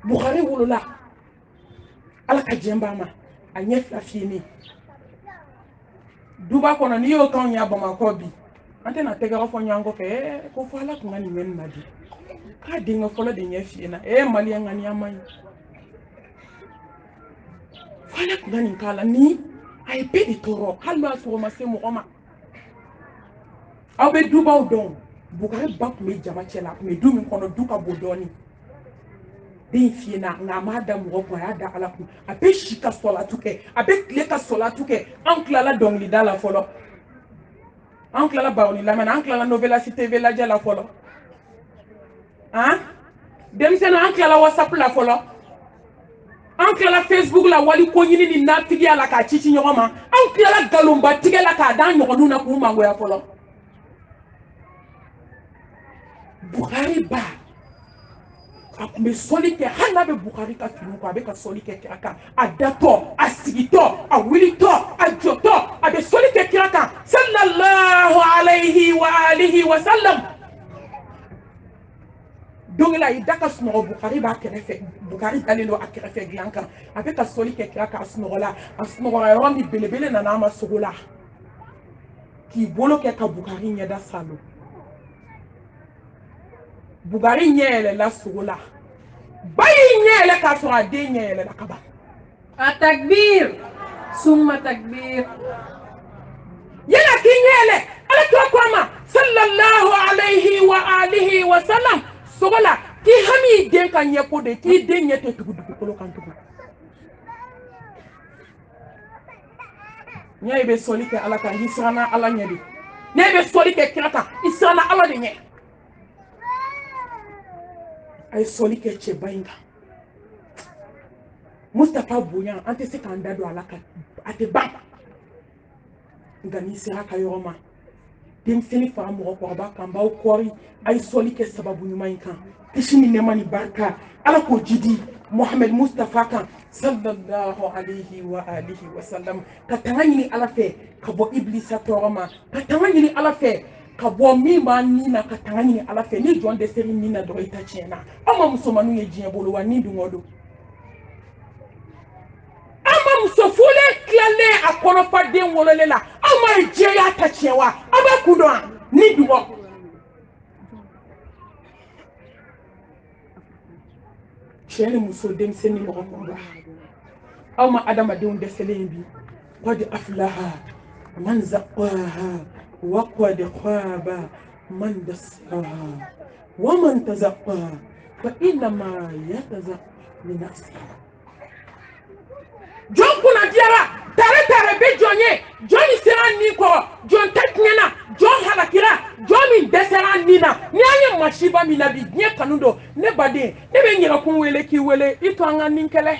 bukari wolola ala ka diɲɛ b'a ma a ɲɛ fila fiyɛnen duba kɔnɔ n'i y'o kanw ya bamakɔ bi an tɛna tɛgɛrɛ fɔ ɲɔgɔn kɔfɛ ko fɔ ala tun ka nin bɛ nin na di k'a denkɛ fɔlɔ de ɲɛ fiyɛna maliyɛn ŋaniya man ɲi fɔ ala tun ka nin k'a la ni a ye bɛɛ de tɔɔrɔ hali n'a sɔrɔ ma se mɔgɔ ma aw bɛ dubaw dɔn bukari ba tun bɛ jama cɛ la a tun bɛ du min kɔnɔ du ka bon dɔɔnin den fiyɛna nka a m'a da mɔgɔ kun a y'a da ala kun a bɛ si ka sɔlatu kɛ a bɛ tile ka sɔlatu kɛ an tilala dɔnkilida la fɔlɔ an tilala bawoni lamɛn an tilala novelas tv lajɛ la fɔlɔ denmisɛnnin an tilala whatsapp la fɔlɔ an tilala facebook la wali ko ɲini ni natigiya la k'a ci ɲɔgɔn ma an tilala galonba tigɛ la k'a d'an ɲɔgɔnninw na k'u mangoya fɔlɔ bukari ba a tun bɛ sɔli kɛ hali n'a bɛ bukari ka finiw kɔ a bɛ ka sɔli kɛ kira kan a datɔ a sigitɔ a wulitɔ a jɔtɔ a bɛ sɔli kɛ kira kan sallallahu alayhi wa alihi wa sallam donc là il daka sunɔgɔ Bukari b'a kɛrɛfɛ Bukari dalen don a kɛrɛfɛ dilan kan a bɛ ka sɔli kɛ kira k'a sunɔgɔ la a sunɔgɔra yɔrɔ min belebele nana a ma sogo la k'i bolo kɛ ka Bukari ɲɛda salo Bukari ɲɛ yɛlɛla sogo la ba y'i ɲɛ yɛlɛ k'a sɔrɔ a den ɲɛ yɛlɛla ka ban التكبير ثم تكبير yana k'i ɲɛ yɛlɛ ala kira ko a ma sallallahu alayhi wa alihi wa sallam sogo la k'i hami i den ka ɲɛko de k'i den ɲɛ tɛ tugu dugukolo kan tugun ɲɛ i bɛ sɔli kɛ ala kan i siranna ala ɲɛ de ne bɛ sɔli kɛ kira kan i siranna ala de ɲɛ a ye sɔli kɛ cɛba in kan Mustapha bonya an tɛ se k'an da don ala kan a tɛ ban nka n'i sera ka yɔrɔ ma denmisɛnnin fara mɔgɔkɔrɔba kan b'aw kɔri a ye sɔli kɛ sababu ɲuman in kan kisi ni nɛɛma ni barika ala k'o jidi Mohamed Mustapha kan sallallahu alayhi wa alihi wa sallam ka tanga ɲini ala fɛ ka bɔ iblisa tɔɔrɔ ma ka tanga ɲini ala fɛ ka bɔ min b'a nin na ka tanga ɲini ala fɛ ni jɔn dɛsɛr'i nin na dɔrɔn i ta tiɲɛna aw ma musomaninw ye diɲɛ bolo wa nin dun o don aw ma muso fulen tilalen a kɔnɔfaden wololen la aw ma ye diɲɛ y'a ta tiɲɛ wa aw bɛ kun dɔn wa nin dun o cɛ ni muso denmisɛnnin ni mɔgɔkɔrɔba aw ma adamadenw dɛsɛlen bi qad aflaha man zaqqaha wa qad khaba man dassaha wa man tazaqqa fa innama yatazaqqa li nafsihi jɔn kunna diyara tare bɛ jɔn ye jɔn min sera nin kɔrɔ jɔn tɛ tiɲɛna jɔn halakira jɔn min dɛsɛra nin na ni an ye masiba min na bi diɲɛ kanu dɔn ne baden ne bɛ n yɛrɛkun wele k'i wele i to an ka nin kɛlɛ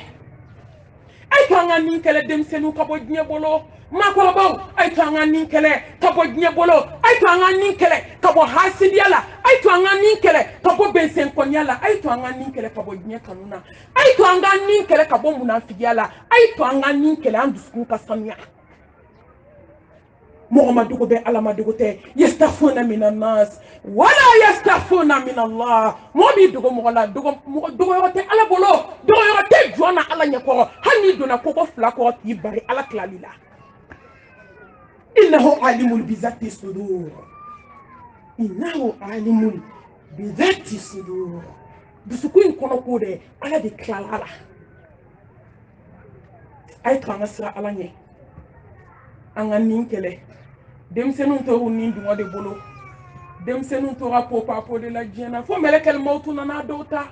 a ye to an ka nin kɛlɛ denmisɛnninw ka bɔ diɲɛ bolo maakɔrɔbaw a ye to an ka nin kɛlɛ ka bɔ diɲɛ bolo a ye to an ka nin kɛlɛ ka bɔ hasidiya la a ye to an ka nin kɛlɛ ka bɔ bɛnsɛnkɔniya la a ye to an ka nin kɛlɛ ka bɔ diɲɛ kanu na a ye to an ka nin kɛlɛ ka bɔ munafigiya la a ye to an ka nin kɛlɛ an dusukun ka sanuya mɔgɔ ma dogo bɛ ala ma dogo tɛ yastafuna minan nas wala yastafuna min Allah mɔgɔ b'i dogo mɔgɔ la dogoyɔrɔ tɛ ala bolo dogoyɔrɔ tɛ jɔn na ala ɲɛkɔrɔ hali n'i donna koko fila kɔrɔ k'i bari ala tilali la innahu alimul bizati sudur innahu alimul bizati sudur dusukun in kɔnɔ ko dɛ ala de tilala la a ye to an ka sira ala ɲɛ an ka nin kɛlɛ denmisɛnninw tora nin dungɔ de bolo denmisɛnninw tora popapo de la diɲɛ na fo mɛlɛkɛl mawutu nana dɔw ta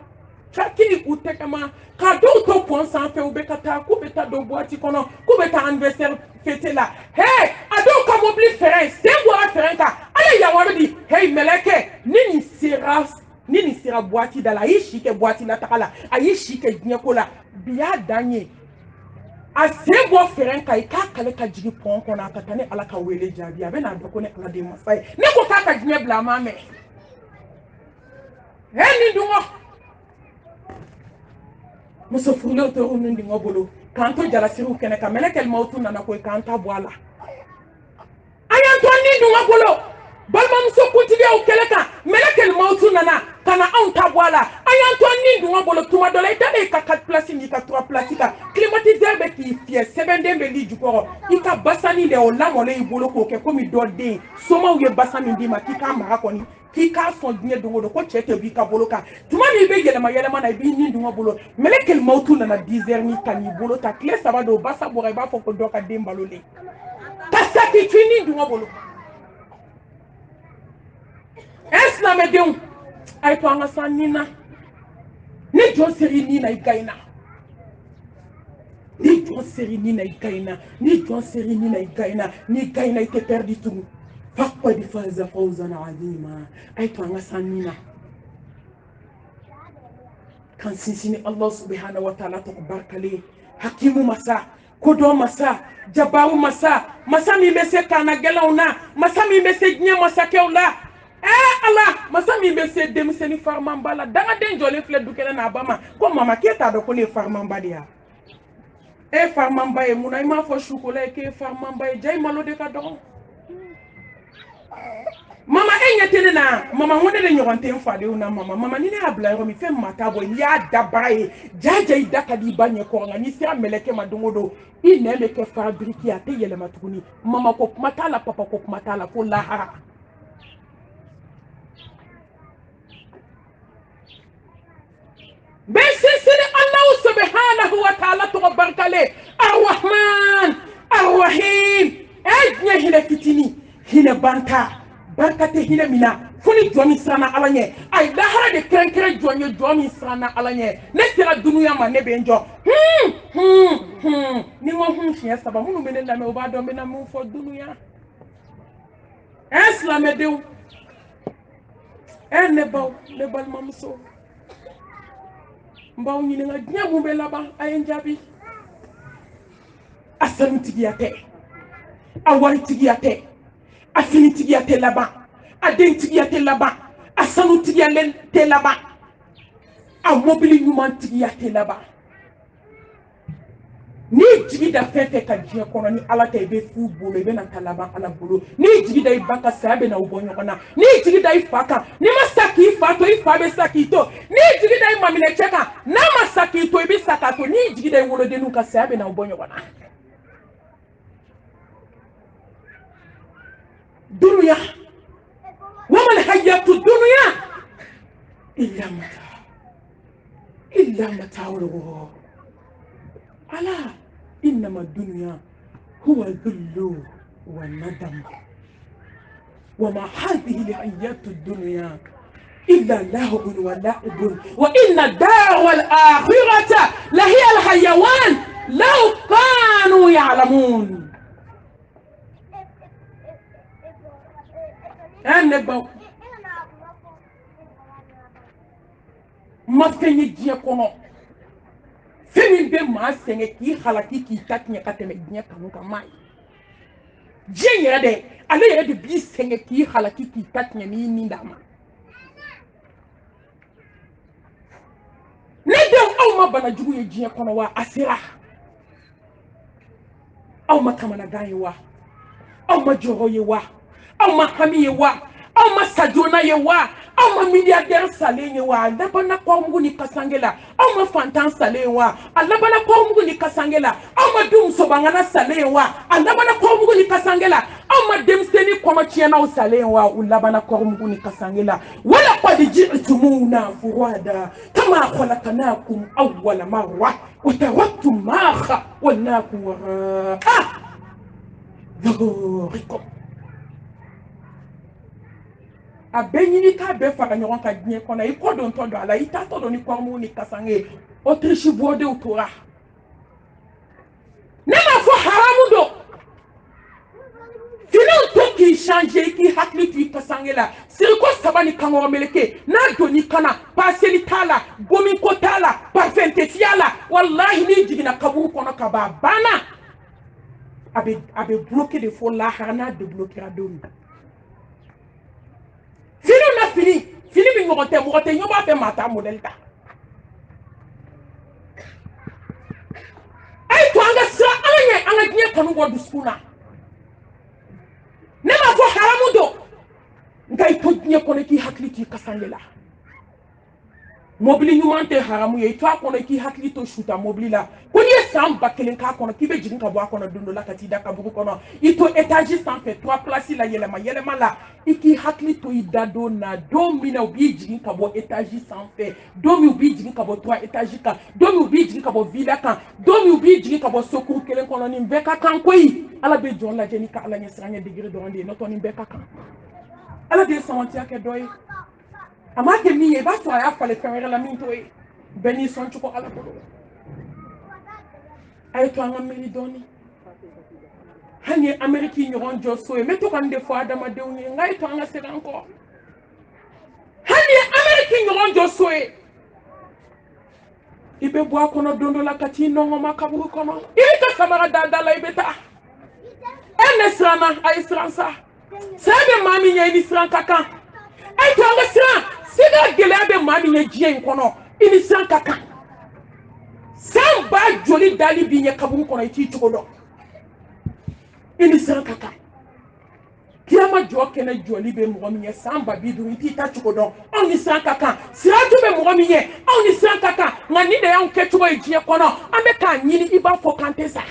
ka kiri u tɛgɛ ma ka dɔw to pɔn sanfɛ u bɛ ka taa k'u bɛ taa don boîte kɔnɔ k'u bɛ taa anniversaire fêter la hey a dɔw ka mobili fɛrɛn sen bɔra fɛrɛn kan a ye yawari di hey mɛlɛkɛ ni nin sera boîte da la a y'i si kɛ boîte la taga la a y'i si kɛ diɲɛ ko la bi y'a dan ye a sen bɔ fɛrɛn kan i k'a kale ka jigin pɔn kɔnɔ a ka taa ni ala ka wele jaabi a bɛ n'a dɔn ko ni ala de ye masa ye ne ko k'a ka diɲɛ bila a ma mɛn nin dun kɔ muso furulenw tora nin dun bolo k'an to jalasiriw kɛnɛ kan mɛlɛkɛl mawutu nana koyi k'an ta bɔ a la a y'an to nin dun bolo balimamuso kuntigiyaw kɛlɛ kan mɛlɛkɛl mawutu nana ka na anw ta bɔ a la a y'an to nin dun bolo tuma dɔ la i dalen i ka 4 place n'i ka 3 place kan climatiseur bɛ k'i fiyɛ sɛbɛnden bɛ l'i jukɔrɔ i ka basani de o lamɔlen i bolo k'o kɛ komi dɔ den somaw ye basa min d'i ma k'i k'a mara kɔni k'i k'a sɔn diɲɛ don o don ko cɛ tɛ b'i ka bolo kan tuma min i bɛ yɛlɛma na i b'i nin dun bolo mɛlɛkɛl mawutu nana 10 heures ni ka n'i bolo ta tile 3 don basa bɔra i b'a fɔ ko dɔ ka den balolen ka saki tu nin dun bolo silamɛdenw a ye to an ka san nin na ni jɔn seri nin na i gayina ni jɔn seri nin na i gayina ni jɔn seri nin na i gayina ni gayina i tɛ perdi tugun faqad faza fawzan azima a ye to an ka san nin na kan sinsin Allah subhanahu wa ta'ala tɔgɔ barikalen hakimu masa kodɔn masa jabaru masa masa min bɛ se kaana gɛlɛnw na masa min bɛ se diɲɛ masakɛw la ala masa min bɛ se denmisɛnnin farimanba la dangaden jɔlen filɛ du kɛnɛ n'a ba ma ko mama k'e t'a dɔn ko ne ye farimanba de ye e farimanba ye munna i m'a fɔ sukola ye k'e ye farimanba ye ja i malo de ka dɔgɔ mama e nyatene na mama wonde de nyoronte mfade una mama ni na abla ro mi fe mata boy ya dabaye jaja idaka di banye ko ngani sira meleke madongodo ine leke fabriki ate yele matukuni mama ko matala papa ko matala ko lahara بسسر الله سبحانه وتعالى تباركله الرحمن الرحيم أجنه هنا فتني هنا بانتا بانتا هنا منا فني جوامي سرانا على أي دهرة دكان كره جوامي سرانا على نسير الدنيا ما نبينجو نيمو شيء سبب منو من الله مبادو من مو في الدنيا أسلام ديو نبال مامسو mbaw ñi nga ñamu be laba ay njabi asan tigiyate awari tigiyate afini tigiyate laba aden tigiyate laba asanu tigiyalen te laba a mobili ñuman tigiyate laba ni jigi da fete ka jiya kono ni ala tay be fu bolo be na talaba ala bolo ni jigi da ibaka sabe na ubonyo kona ni jigi da ifaka ni masaki fato ifabe sakito ni jigi da mamine cheka na masaki to ibi sakato ni jigi da wolo denu ka sabe na ubonyo kona dunya waman hayatu dunya illa mata ala إنما الدنيا هو الذل والندم وما هذه الحياة الدنيا إلا لهو ولعب وإن الدار الآخرة لهي الحيوان لو كانوا يعلمون أنا ما كان يجي كونو femi be ma senge ki halaki ki tatnya kateme nya kanu kamai je yere de ale yere de bi senge ki halaki ki tatnya ni ndama ne de aw ma bana jugu ye je kono wa asira aw ma kamana gaye wa aw ma joro ye wa aw ma hami ye wa aw ma sajona ye wa aw ma milliardaire salé ye wa labana ko mungu ni kasangela aw ma fantan salé wa alabana ko mungu ni kasangela aw ma dum so bangana salé wa alabana ko mungu ni kasangela aw ma demseni ko ma tiena o salé wa ulabana ko mungu ni kasangela wala qad ji'tumuna furada kama khalaqnakum awwala marra wa taraktum ma khawalnakum wara'a dhurikum a benyini ka be fara nyoron ka dien kona I ko don todo ala ita todo ni ko mu ni kasange Autriche bode utora nema fo haramu do fino to ki changer ki hakli tu kasange la siriko sabani kango meleke na doni kana paseli tala gomi ko tala parfente tiala wallahi ni jigina kaburu kono ka ba bana abe bloquer de fo la harna de bloquer adon fini bi ngote nyoba fe mata model ta ay to anga sa anga nye kanu go duskuna nema fo haramu do ngai to nye kono ki hakliti kasangela mobili nyumante haramu ye to akono ki haklito shuta mobili la koni samba kelen ka kono ki be jigin ka bo akono dundo la katida ka bugu kono ito étage sans fait 3 places la yelema la iki haklito idado na domina ubi jigin ka bo étage sans fait domi ubi jigin ka bo 3 étage ka domi ubi jigin ka bo villa kan domi ubi jigin ka bo soku kelen kono ni mbeka kan koyi ala be jon la jeni ka ala nyesranya degré do ande no to ni mbeka kan ala de sawantia ke doy amake miye ba to aya fale kamera la minto e beni son chuko ala ko ay to anga meli doni hani ameriki nyoron joso e meto kan de fo adama dewni ngay to anga sega encore hani ameriki nyoron joso e ibe bo akono dondo la kati nongo makaburu kono ita samara dada ibeta ene srana ay sransa sabe mami nyeni sran kaka ay to anga sran sega gelebe mami nye jien kono ini sran kaka samba joli dali binye kaburu kono iti chukodo ini sran kaka kiyama jɔ kɛnɛ jɔli bɛ mɔgɔ min ye san 50 i t'i ta cogo dɔn anw ni siran ka kan siraju bɛ mɔgɔ min ye anw ni siran ka kan nka ni de y'anw kɛcogo ye diɲɛ kɔnɔ an bɛ k'a ɲini i b'a fɔ k'an tɛ sa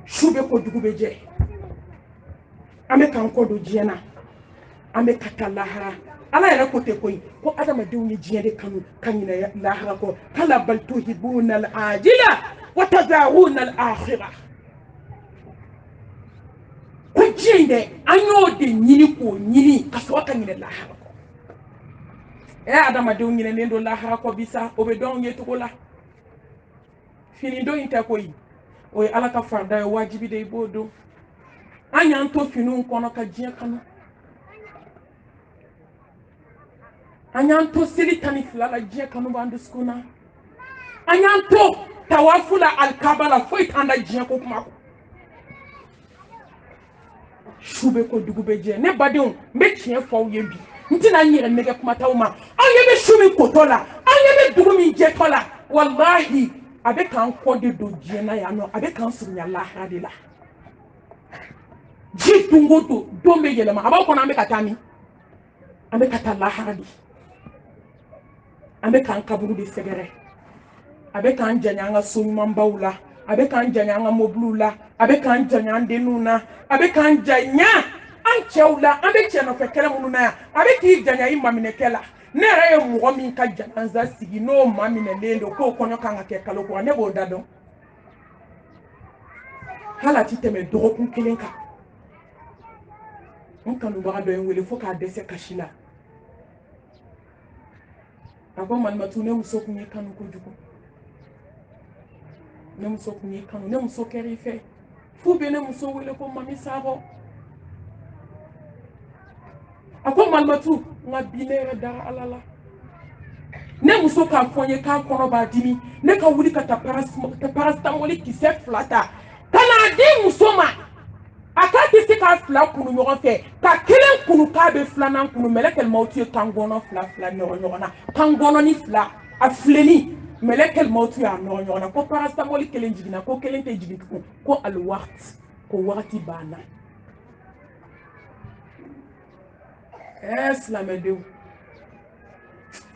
su bɛ ko dugu bɛ jɛ an bɛ k'an kɔ don diɲɛ na an bɛ ka taa lahara ala yɛrɛ ko tɛ koyi ko adamadenw ye diɲɛ de kanu ka ɲinɛ lahara kɔ kala bal tuhibuna al-ajila wa tadharuna al-akhirah ko diɲɛ in dɛ an y'o de ɲini k'o ɲini ka sɔrɔ ka ɲinɛ lahara kɔ adamadenw ɲinɛnen don lahara kɔ bi sa o bɛ dɔn ye cogo la fini dɔ in tɛ koyi o ye ala ka farida ye wajibi de i b'o don an y'an to finiw kɔnɔ ka diɲɛ kanu an y'an to seli 12 la diɲɛ kanu b'an dusukun na an y'an to tawafu la alikaba la foyi t'an da diɲɛ ko kuma kɔ su bɛ ko dugu bɛ jɛ ne badenw n bɛ tiɲɛ fɔ aw ye bi n tɛna n yɛrɛ nɛgɛ kuma t'aw ma aw ɲɛ bɛ su min kotɔ la aw ɲɛ bɛ dugu min jɛtɔ la walahi a bɛ k'an kɔ de don diɲɛ na yan nɔ a bɛ k'an surunya lahara de la ji don o don bɛ yɛlɛma a b'aw kɔnɔ an bɛ ka taa min an bɛ ka taa lahara de an bɛ k'an kaburu de sɛgɛrɛ a bɛ k'an janya an ka so ɲumanbaw la a bɛ k'an janya an ka mobiliw la a bɛ k'an janya an denninw na a bɛ k'an janya an cɛw la an bɛ cɛ nɔfɛ kɛlɛ minnu na yan a bɛ k'i janya i maminɛkɛ la ne yɛrɛ ye mɔgɔ min ka janaza sigi n'o maminɛlen don k'o kɔɲɔ kan ka kɛ kalo kɔnɔ ne b'o da dɔn hali a ti tɛmɛ dɔgɔkun 1 kan n kanubaga dɔ ye n wele fo k'a dɛsɛ kasi la a ko Malimatu ne muso kun ye kanu kojugu ne muso kun ye kanu ne muso kɛra i fɛ fu bɛ ne muso wele ko Mami Sabo a ko Malimatu nka bi ne yɛrɛ dara ala la ne muso k'a fɔ n ye k'a kɔnɔ b'a dimi ne ka wuli ka taa paracetamol kisɛ 2 ta ka n'a di muso ma a k'a tɛ se k'a 2 kunu ɲɔgɔn fɛ ka 1 kunu k'a bɛ 2nan kunu mɛlɛkɛl mawuti ye kan gɔnɔ 2 nɔrɔ ɲɔgɔn na kan gɔnɔni 2 a fileni mɛlɛkɛl mawuti y'a nɔrɔ ɲɔgɔn na ko paracetamol 1 jiginna ko 1 tɛ jigin tugun ko alwaqt ko wagati banna silamɛdenw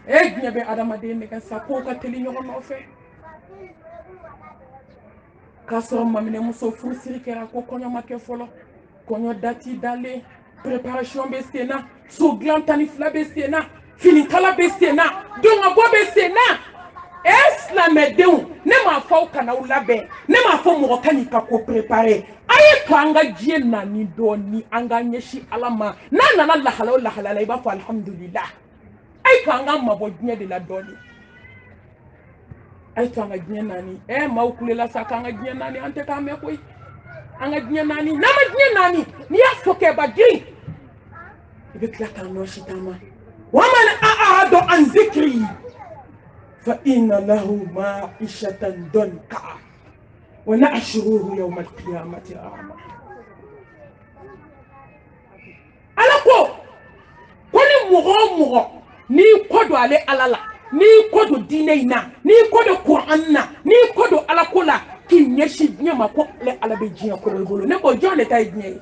diɲɛ bɛ adamaden nɛgɛ sa k'o ka teli ɲɔgɔn nɔfɛ k'a sɔrɔ maminɛmuso furusiri kɛra ko kɔɲɔ ma kɛ fɔlɔ kɔɲɔ dati dalen préparation bɛ sen na so dilan 12 bɛ sen na finikala bɛ sen na dongabɔ bɛ sen na silamɛdenw ne m'a fɔ aw kana aw labɛn ne m'a fɔ mɔgɔ ka n'i ka ko préparer a ye to an ka diɲɛ nani dɔɔni an ka ɲɛsin ala ma n'a nana lahala o lahala la i b'a fɔ alhamdulillah a ye to an ka mabɔ diɲɛ de la dɔɔni a ye to an ka diɲɛ nani maaw kulela sa k'an ka diɲɛ nani an tɛ k'an mɛn koyi an ka diɲɛ nani n'an ma diɲɛ nani n'i y'a fɔ kɛba girin i bɛ tila k'an nɔsi taama wa man a'rada an zikri fa inna lahu ma'ishatan danka wa nahshuruhu yawma al-qiyamati a'ma ala ko ni mɔgɔ o mɔgɔ n'i kɔ don ale ala la n'i kɔ don diinɛ in na n'i kɔ don kuran na n'i kɔ don ala ko la k'i ɲɛsin diɲɛ ma ko ale ala bɛ diɲɛ kɔrɔ i bolo ne ko jɔn de ta ye diɲɛ ye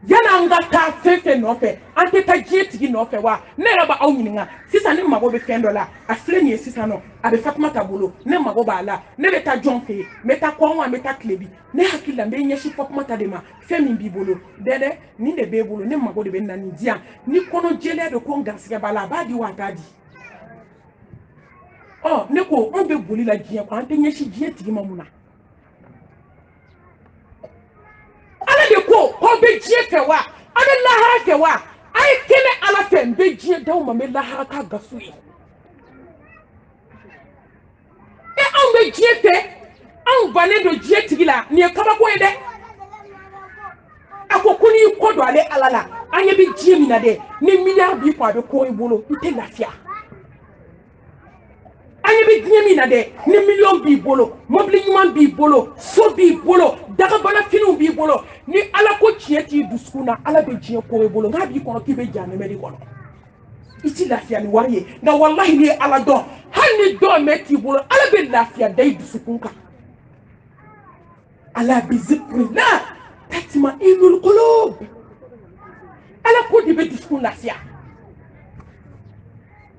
yana an ka taa fɛn fɛn nɔfɛ an tɛ taa diɲɛ tigi nɔfɛ wa ne yɛrɛ b'aw ɲininka sisan ne mago bɛ fɛn dɔ la a filɛ nin ye sisan nɔ a bɛ Fatumata bolo ne mago b'a la ne bɛ taa jɔn fɛ yen n bɛ taa kɔngɔ n bɛ taa tilebi ne hakili la n bɛ ɲɛsin Fatumata de ma fɛn min b'i bolo dɛ nin de b'e bolo ne mago de bɛ na nin di yan ni kɔnɔ jɛlenya bɛ ko n garisɛgɛ b'a la a b'a di wa a t'a di ne ko anw bɛ boli la diɲɛ kɔnɔ an tɛ ɲɛsin diɲɛ tigi ma mun na ala de ko k'aw bɛ diɲɛ fɛ wa a bɛ lahara fɛ wa a ye kɛnɛ ala fɛ n bɛ diɲɛ d'aw ma n bɛ lahara k'a gasu ye anw bɛ diɲɛ fɛ anw bannen don diɲɛ tigi la nin ye kabako ye dɛ a ko ko n'i kɔ don ale ala la an ɲɛ bɛ diɲɛ min na dɛ ni miliyari b'i kun a bɛ kɔ i bolo i tɛ lafiya an ɲɛ bɛ diɲɛ min na dɛ ni miliyɔn b'i bolo mobili ɲuman b'i bolo so b'i bolo dagabana finiw b'i bolo ni ala ko tiɲɛ t'i dusukun na ala bɛ diɲɛ kɔ i bolo n'a b'i kɔnɔ k'i bɛ jahanɛmɛ de kɔnɔ i ti lafiya ni wari ye nka walahi n'i ye ala dɔn hali ni dɔrɔmɛ t'i bolo ala bɛ lafiya da i dusukun kan ala bi zikrillah tatma'innul qulub ala ko de be dusukun lafiya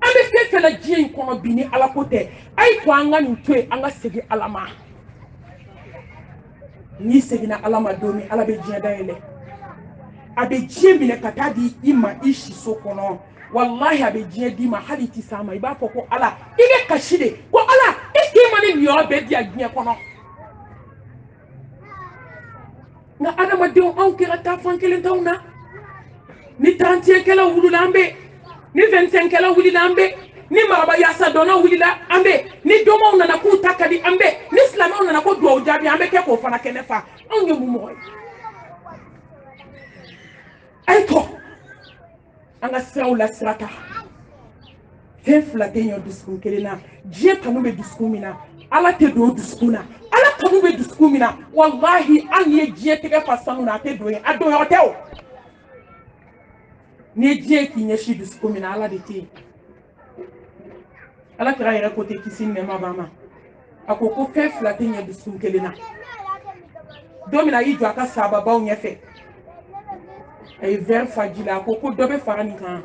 an bɛ fɛn fɛn la diɲɛ in kɔnɔ bi ni ala ko tɛ a ye to an ka nin to yen an ka segin ala ma n'i seginna ala ma don min ala bɛ diɲɛ dayɛlɛ a bɛ diɲɛ minɛ ka taa di i ma i siso kɔnɔ wallahi a bɛ diɲɛ d'i ma hali i ti s'a ma i b'a fɔ ko ala i bɛ kasi de ko ala e k'i ma ni nin yɔrɔ bɛɛ di yan diɲɛ kɔnɔ nka adamadenw anw kɛra taafan kelen t'anw na ni 31 kɛla wulila an bɛ ni 25 kɛla wulila an bɛ ni maraba yaasa dɔnna wulila an bɛ ni dɔmɔw nana k'u ta ka di an bɛ ni silamɛw nana ko duwawu jaabi an bɛ kɛ k'o fana kɛnɛ fa anw ye mun mɔgɔ ye a ye to an ka siraw la sira ta fɛn fila tɛ ɲɛ dusukun kelen na diɲɛ kanu bɛ dusukun min na ala tɛ don o dusukun na ala kanu bɛ dusukun min na wallahi hali ye diɲɛ tɛgɛ fa sanu na a tɛ don yen a don yɔrɔ tɛ o n'i ye diɲɛ k'i ɲɛsin dusukun min na ala de tɛ yen ala kɛra yɛrɛ ko tɛ kisi nɛɛma b'a ma a ko fɛn fila tɛ ɲɛ dusukun kelen na don min na a y'i jɔ a ka sahababaw ɲɛfɛ a ye verre fa ji la a ko dɔ bɛ fara nin kan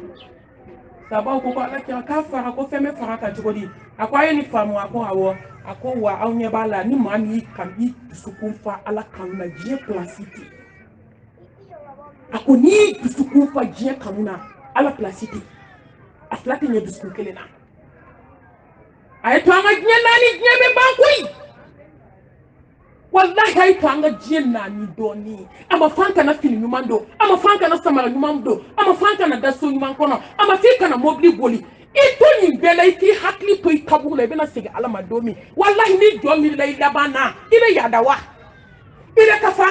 sahabaw ko ala kɛra k'a fara ko fɛn bɛ fara kan cogo di a ko a ye nin faamu a ko awɔ a ko wa aw ɲɛ b'a la ni maa min y'i dusukun fa ala kanu na diɲɛ pilasi tɛ a ko n'i y'i dusukun fa diɲɛ kanu na ala pilasi tɛ a fila tɛ ɲɛ dusukun kelen na a ye to an ka diɲɛ naani diɲɛ bɛ ban koyi wallahi a ye to an ka diɲɛ naani dɔɔni a ma fɔ an kana fini ɲuman don a ma fɔ an kana samara ɲuman don a ma fɔ an kana da so ɲuman kɔnɔ a ma fɔ i kana mobili boli i to nin bɛɛ la i k'i hakili to i kaburu la i bɛna segin ala ma don min wallahi ni jɔ min la i laban na i bɛ yaada wa i bɛ kafa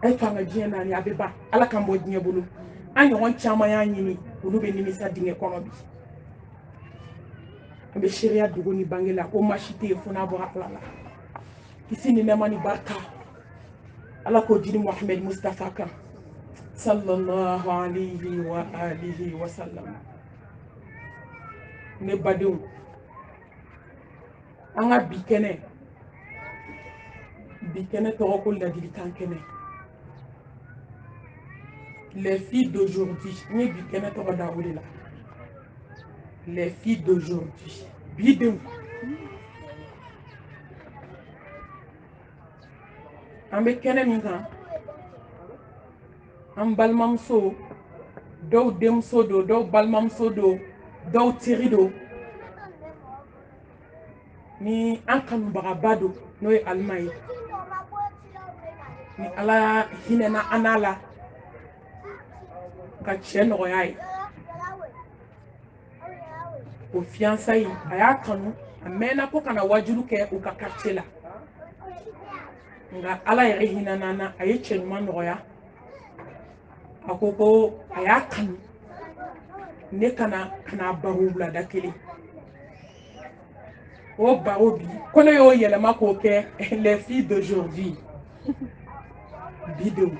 a ye to an ka diɲɛ naani a bɛ ban ala k'an bɔ diɲɛ bolo an ɲɔgɔn caman y'a ɲini olu bɛ nimisa dingɛ kɔnɔ bi an bɛ seereya dogo ni bange la ko maa si tɛ yen fo n'a bɔra ala la kisi ni nɛɛma ni barika ala k'o jiri muhammed mustafa kan sallallahu alayhi wa alihi wa sallam ne badenw an ka bi kɛnɛ tɔgɔ ko ladilikan kɛnɛ les filles d'aujourd'hui n ye bi kɛnɛ tɔgɔ da o de la les filles d'aujourd'hui bi denw an bɛ kɛnɛ min kan an balimamuso dɔw denmuso don dɔw balimamuso don dɔw teri don ni an kanubagaba don n'o ye alima ye ni ala hinɛna an n'a la ka cɛ nɔgɔya ye o fiançailles a y'a kanu a mɛnna ko kana wajulu kɛ u ka quartier la nka ala yɛrɛ hinɛna na a ye cɛ ɲuman nɔgɔya a ko a y'a kanu ne kana baro wulada kelen o baro bi ko ne y'o yɛlɛma k'o kɛ les filles d'aujourd'hui bi denw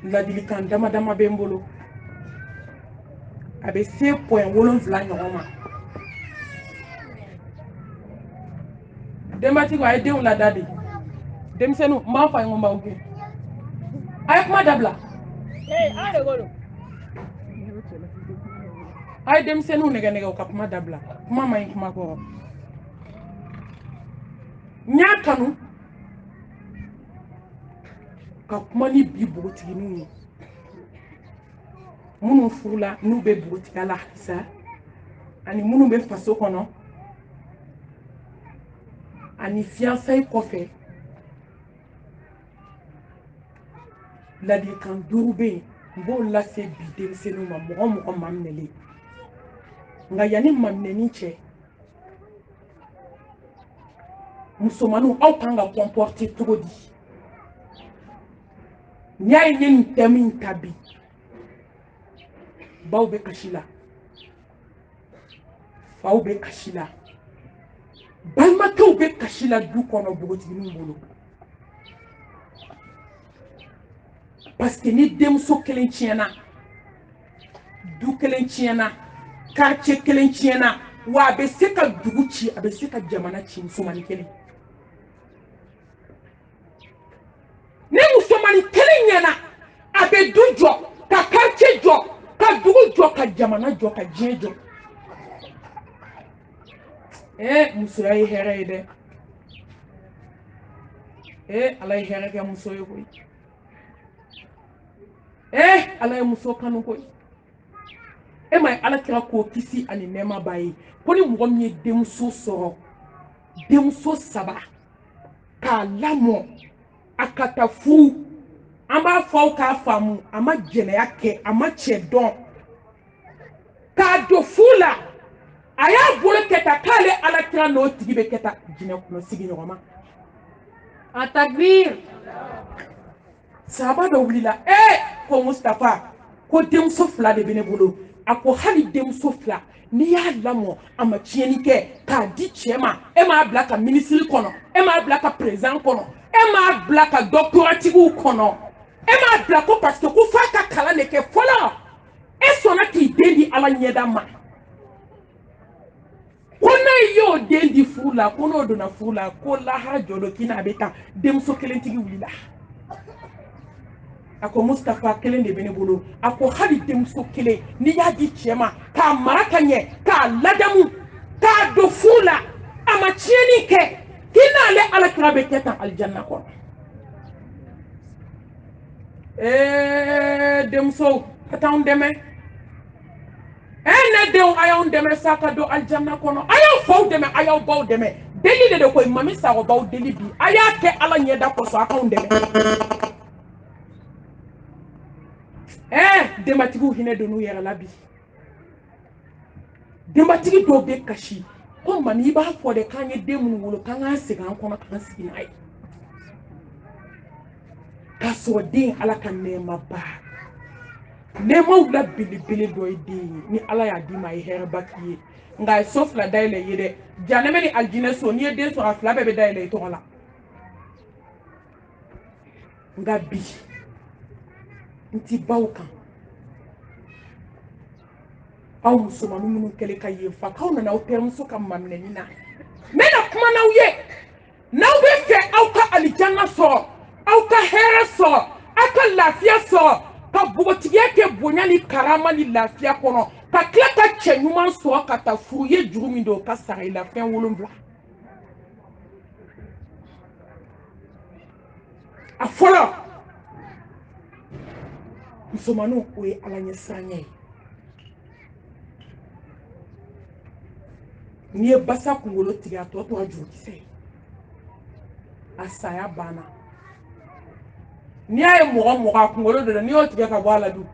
ladilikan dama dama bɛ n bolo a bɛ se point 7 ɲɔgɔn ma denbatigi a ye denw lada de denmisɛnninw n b'a fɔ a ye n ko n b'aw gɛn a ye kuma dabila a ye denmisɛnninw nɛgɛ u ka kuma dabila kuma ma ɲi kuma kɔrɔ n y'a kanu ka kuma ni bi npogotigininw ye minnu furula n'u bɛ npogotigiya la halisa ani minnu bɛ faso kɔnɔ ani fiançailles kɔfɛ ladilikan 5 bɛ yen n b'o lase bi denmisɛnninw ma mɔgɔ o mɔgɔ maminɛlen nka yanni maminɛni cɛ musomaninw aw kan ka comporter cogo di n'i y'a ye n ye nin thème in ta bi baw bɛ kasi la faw bɛ kasi la balimakɛw bɛ kasi la du kɔnɔ npogotigininw bolo parce que ni denmuso kelen tiɲɛna du kelen tiɲɛna quartier kelen tiɲɛna wa be se ka dugu ci a be se ka jamana ci musomani kelen ne musomani kelen ɲɛna a be du jɔ ka quartier jɔ ka dugu jɔ ka jamana jɔ ka diɲɛ jɔ musoya ye hɛrɛ ye dɛ ala ye hɛrɛ kɛ muso ye koyi ala ye muso kanu koyi ma ye ala kira k'o kisi ani nɛɛma b'a ye ko ni mɔgɔ min ye denmuso sɔrɔ denmuso 3 k'a lamɔ a ka taa furu an b'a fɔ aw k'a faamu a ma jɛnɛya kɛ a ma cɛ dɔn k'a don furu la a y'a bolo kɛ ta k'ale ala kira n'o tigi bɛ kɛ ta jinɛ kɔnɔ sigiɲɔgɔn ma Atakbir. Sahaba dɔ wulila ko Mustafa ko denmuso 2 de bɛ ne bolo a ko hali denmuso 2 n'i y'a lamɔ a ma tiɲɛni kɛ k'a di cɛ ma e m'a bila ka minisiri kɔnɔ e m'a bila ka président kɔnɔ e m'a bila ka doctoratigiw kɔnɔ e m'a bila ko parce que ko f'a ka kalan de kɛ fɔlɔ e sɔnna k'i den di ala ɲɛda ma ko n'a y'o den di furu la ko n'o donna furu la ko lahara jɔ don k'i n'a bɛ taa denmuso kelentigi wulila a ko Mustafa kelen de bɛ ne bolo a ko hali denmuso kelen n'i y'a di cɛ ma k'a mara ka ɲɛ k'a ladamu k'a don furu la a ma tiɲɛni kɛ k'i n'ale alakira bɛ kɛ tan alijanna kɔnɔ denmusow ka t'anw dɛmɛ ne denw a y'anw dɛmɛ sa ka don alijanna kɔnɔ a y'aw faw dɛmɛ a y'aw baw dɛmɛ deli de koyi mami sago baw deli bi a y'a kɛ ala ɲɛda kɔsɔn a k'anw dɛmɛ denbatigiw hinɛ don n'u yɛrɛ la bi denbatigi dɔw bɛ kasi ko mami i b'a fɔ de k'an ye den minnu wolo k'an k'an segin an kɔnɔ k'an sigi n'a ye k'a sɔrɔ den ala ka nɛɛma ba nɛɛmaw la belebele dɔ ye den ye ni ala y'a d'i ma a ye hɛrɛba k'i ye nka a ye so 2 dayɛlɛ i ye dɛ janɛmɛ ni alijinɛ so n'i ye den sɔrɔ a 2 bɛɛ bɛ dayɛlɛ i tɔgɔ la nka bi n ti baw kan aw musomanninw minnu kɛlen ka yen fa k'aw nana aw terimuso ka maminɛni na n bɛna kuma n'aw ye n'aw bɛ fɛ aw ka alijanna sɔrɔ aw ka hɛrɛ sɔrɔ aw ka lafiya sɔrɔ ka bogotigiya kɛ bonya ni karama ni lafiya kɔnɔ ka tila ka cɛ ɲuman sɔrɔ ka taa furu ye juru min don o ka sara i la fɛn 7 a fɔlɔ musomanninw o ye ala ɲɛ siranɲɛ ye n'i ye basa kunkolo tigɛ a tɔ tora jurukisɛ ye a saya banna n'i y'a ye mɔgɔ a kunkolo dɔ la n'i y'o tigɛ ka bɔ a la dun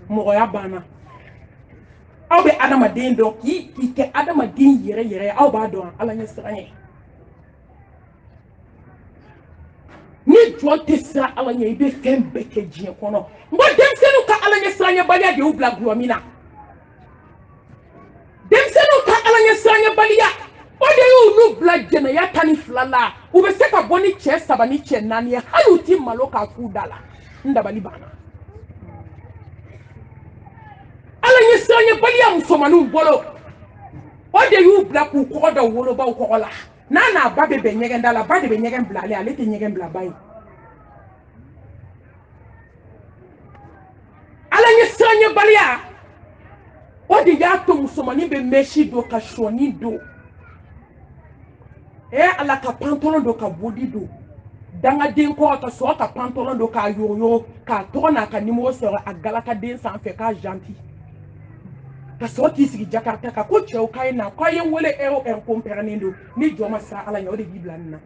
mɔgɔya banna aw bɛ adamaden dɔn k'i kɛ adamaden yɛrɛ yɛrɛ ye aw b'a dɔn ala ɲɛ siranɲɛ ni jɔn tɛ siran ala ɲɛ i bɛ fɛn bɛɛ kɛ diɲɛ kɔnɔ n ko denmisɛnninw ka ala ɲɛ siranɲɛbaliya de y'u bila gulɔ min na denmisɛnninw ka ala ɲɛ siranɲɛbaliya o de y'u bila jɛnɛya 12 la u bɛ se ka bɔ ni cɛ 3 ni cɛ 4 ye hali u ti malo k'a f'u da la n dabali banna ala ɲɛ siranɲɛbaliya musomanninw bolo o de y'u bila k'u kɔgɔ da wolobaw kɔgɔ la n'a ba bɛ bɛn ɲɛgɛn da la ba de bɛ ɲɛgɛn bila ale tɛ ɲɛgɛn bila ba ye ala ɲɛ siranɲɛbaliya o de y'a to musomannin bɛ mɛsi don ka sɔni don ala ka pantalon don ka bodi don dangaden kɔrɔ ka sɔrɔ ka pantalon don k'a yoyo k'a tɔgɔ n'a ka nimoro sɔrɔ a galakaden sanfɛ k'a janti ka sɔrɔ k'i sigi jakarta kan ko cɛw k'a ye na k'a ye n wele heure ko n pɛrɛnnen don ni jɔ ma siran ala ɲɛ o de b'i bila nin na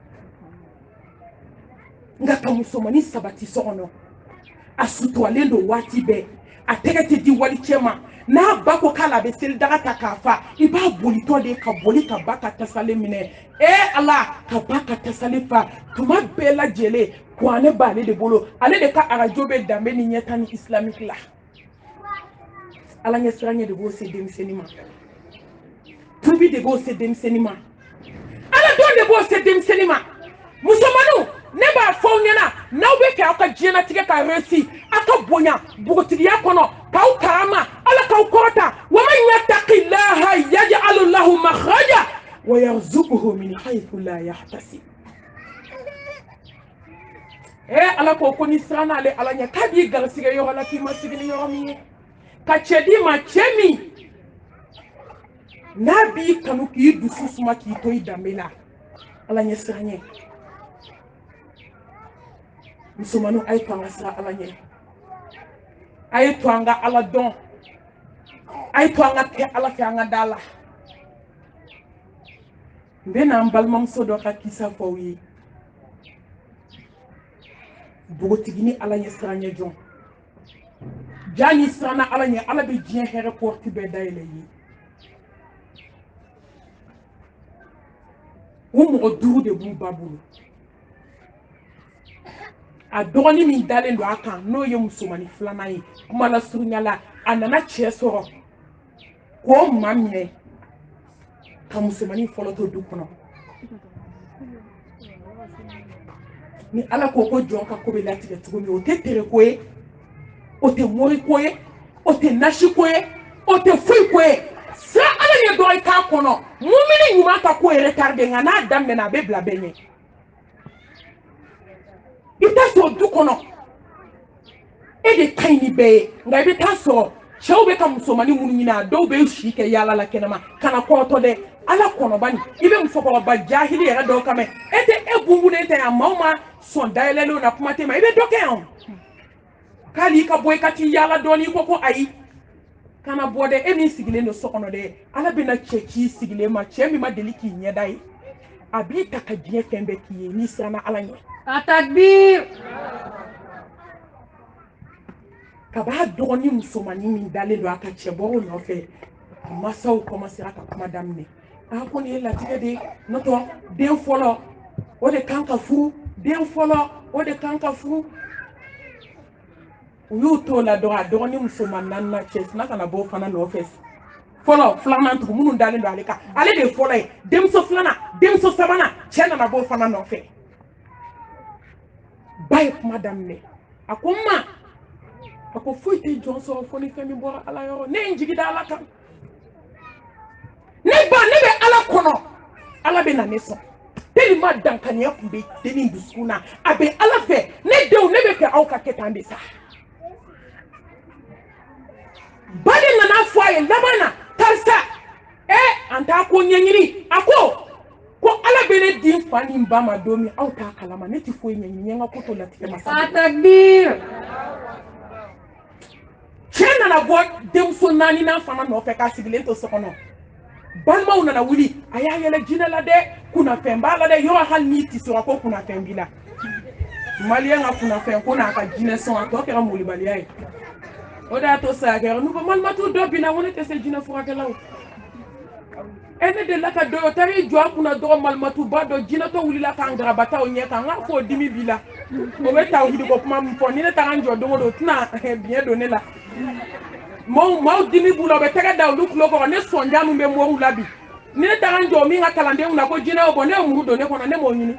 nka ka musomannin sabati so kɔnɔ a suturalen don waati bɛɛ a tɛgɛ tɛ di wali cɛ ma n'a ba ko k'a la a bɛ seli daga ta k'a fa i b'a bolitɔ de ka boli ka ba ka tasale minɛ ala ka ba ka tasale fa tuma bɛɛ lajɛlen kuranɛ b'ale de bolo ale de ka arajo bɛ danbe ni ɲɛta ni islamique la ala ɲɛ siranɲɛ de b'o se denmisɛnnin ma tubi de b'o se denmisɛnnin ma ala dɔn de b'o se denmisɛnnin ma musomanninw ne b'a fɔ aw ɲɛna n'aw bɛ fɛ aw ka diɲɛlatigɛ ka réussir aw ka bonya bogotigiya kɔnɔ k'aw karama ala k'aw kɔrɔta wa man yattaqillaha ويرزقه من حيث لا يحتسب ala ko ko ni sirana ale ala nya kadi garsige yo hala ki masigini yo mi ka chedi ma chemi nabi kanu ki dusu suma ki to idamela ala nya siranye musumanu ay panga sira ala nya ay to anga ala don ay to anga ke ala ke anga dala mbena mbalmam sodo ka kisa fawi bogotigini ala ɲɛ siranya jɔn jani sirana ala ɲɛ ala bɛ diɲɛ hɛrɛ porte bɛɛ dayɛlɛ ye o mɔgɔ 5 de b'u ba bolo a dɔgɔnin min dalen don a kan n'o ye musomani filanan ye kuma la surunyala a nana cɛ sɔrɔ k'o maa minɛ ka musomani fɔlɔ to du kɔnɔ ni ala ko ko jɔn ka ko bɛ latigɛ cogo min o tɛ tere ko ye o tɛ mori ko ye o tɛ nasi ko ye o tɛ foyi ko ye sa ala ye dɔ i k'a kɔnɔ mumini ɲuman ka ko yɛrɛ tari nka n'a daminɛna a bɛ bila bɛɛ ɲɛ i tɛ sɔrɔ du kɔnɔ e de ka ɲi ni bɛɛ ye nka i bɛ taa sɔrɔ cɛw bɛ ka musomani minnu ɲini a dɔw bɛ si kɛ yaala la kɛnɛma kana kɔrɔtɔ dɛ ala kɔnɔbani i bɛ musokɔrɔba jahili yɛrɛ dɔw kan mɛn e tɛ e bunbunen tɛ yan maaw ma sɔn dayɛlɛlenw na kuma tɛ ma i bɛ dɔ kɛ yan k'ali ka bɔ i ka t'i yaala dɔɔnin i ko ko ayi kana bɔ dɛ e min sigilen don so kɔnɔ dɛ ala bɛna cɛ ci sigilen ma cɛ min ma deli k'i ɲɛda ye a b'i ta ka diɲɛ fɛn bɛɛ k'i ye n'i siranna ala ɲɛ Atakbir. ka b'a dɔgɔnin musomanin min dalen don a ka cɛbɔrɔw nɔfɛ masaw commencera ka kuma daminɛ a ko nin ye latigɛ de n'o tɛ den fɔlɔ o de kan ka furu den fɔlɔ o de kan ka furu u y'u t'o la dɔrɔn a dɔgɔnin musoman naaninan cɛ sina ka na bɔ o fana nɔfɛ fɔlɔ filanan tugu minnu dalen don ale kan ale de ye fɔlɔ ye denmuso filanan denmuso sabanan cɛ nana bɔ o fana nɔfɛ ba ye kuma daminɛ a ko ma a ko foyi tɛ jɔn sɔrɔ fo ni fɛn min bɔra ala yɔrɔ ne ye n jigi da ala kan ne ba ne bɛ ala kɔnɔ ala bɛ na ne sɔn tellement dankaniya tun bɛ dennin dusukun na a bɛ ala fɛ ne denw ne bɛ fɛ aw ka kɛ tan de sa ba de nana fɔ a ye laban na karisa an t'a ko ɲɛɲini a ko ala bɛ ne di fa ni ba ma don min aw t'a kalama ne tɛ foyi ɲɛɲini n ka ko to latigɛ masa Atakbir. cɛ nana bɔ denmuso naaninan fana nɔfɛ k'a sigilen to so kɔnɔ balimaw nana wuli a y'a yɛlɛ jinɛ la dɛ kunnafɛn b'a la dɛ yɔrɔ hali n'i tɛ sɔrɔ ko kunnafɛn b'i la maliyɛn ka kunnafɛn ko n'a ka jinɛ sɔn a tɔ kɛra molibaliya ye o de y'a to saya kɛra n'u ko malimatu dɔ binna ko ne tɛ se jinɛ furakɛlaw ne delila ka dɔ o taara i jɔ a kunna dɔgɔ malimatuba dɔ jinɛtɔ wulila k'an garabata o ɲɛ kan n k'a fɔ o dimi b'i la o bɛ tawhidi ko kuma min fɔ ni ne taara n jɔ don o don o tɛna biɲɛ don ne la maaw dimi b'u la o bɛ tɛgɛ da olu tulo kɔrɔ ne sɔnja min bɛ mɔriw la bi ni ne taara n jɔ min ka kalandenw na ko jinɛ y'o bɔ ne ye muru don ne kɔnɔ ne m'o ɲini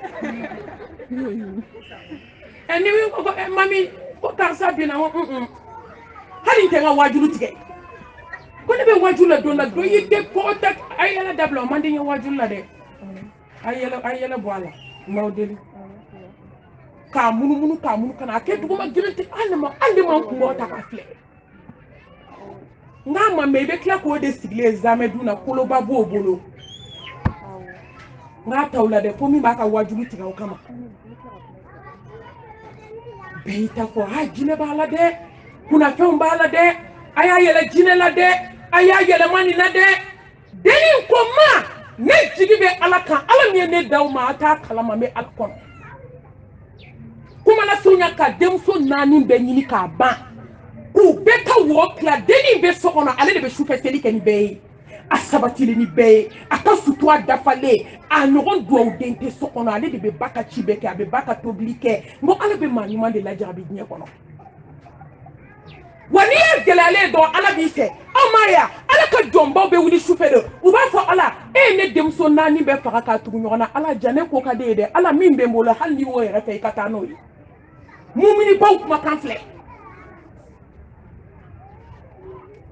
ni min ko mami ko karisa binna n ko hali n tɛ n ka wajulu tigɛ ko ne bɛ wajulu la don la don i tɛ kɔgɔ ta a ye yɛlɛ dabila o man di n ye wajulu la dɛ a ye yɛlɛ bɔ a la n m'aw deli k'a munumunu ka na a kɛ duguma girin tɛ hali ne ma n kun bɔ ta k'a filɛ n k'a ma mɛ i bɛ tila k'o de sigilen zamɛ dun na koloba b'o bolo n k'a ta o la dɛ ko min b'a ka wajulu tigɛ o kama bɛɛ y'i ta fɔ jinɛ b'a la dɛ kunnafɛnw b'a la dɛ a y'a yɛlɛ jinɛ la dɛ a y'a yɛlɛma nin na dɛ dennin ko ma ne jigi bɛ ala kan ala min ye ne da o ma a t'a kalama n bɛ ala kɔnɔ kuma la surunya ka denmuso naani bɛɛ ɲini k'a ban k'u bɛɛ ka wɔ tila dennin bɛ so kɔnɔ ale de bɛ sufɛ seli kɛ ni bɛɛ ye a sabatilen ni bɛɛ ye a ka sutura dafalen a ɲɔgɔn duwawuden tɛ so kɔnɔ ale de bɛ ba ka ci bɛɛ kɛ a bɛ ba ka tobili kɛ n ko ala bɛ maa ɲuman de lajarabi diɲɛ kɔnɔ wa n'i ye gɛlɛyalen dɔn ala b'i fɛ aw m'a ye ala ka jɔnbaw bɛ wuli sufɛ de u b'a fɔ ala e ye ne denmuso naani bɛɛ faga k'a tugu ɲɔgɔn na ala ja ne ko ka di ye dɛ ala min bɛ n bolo hali n'i y'o yɛrɛ fɛ i ka taa n'o ye muminibaw kumakan filɛ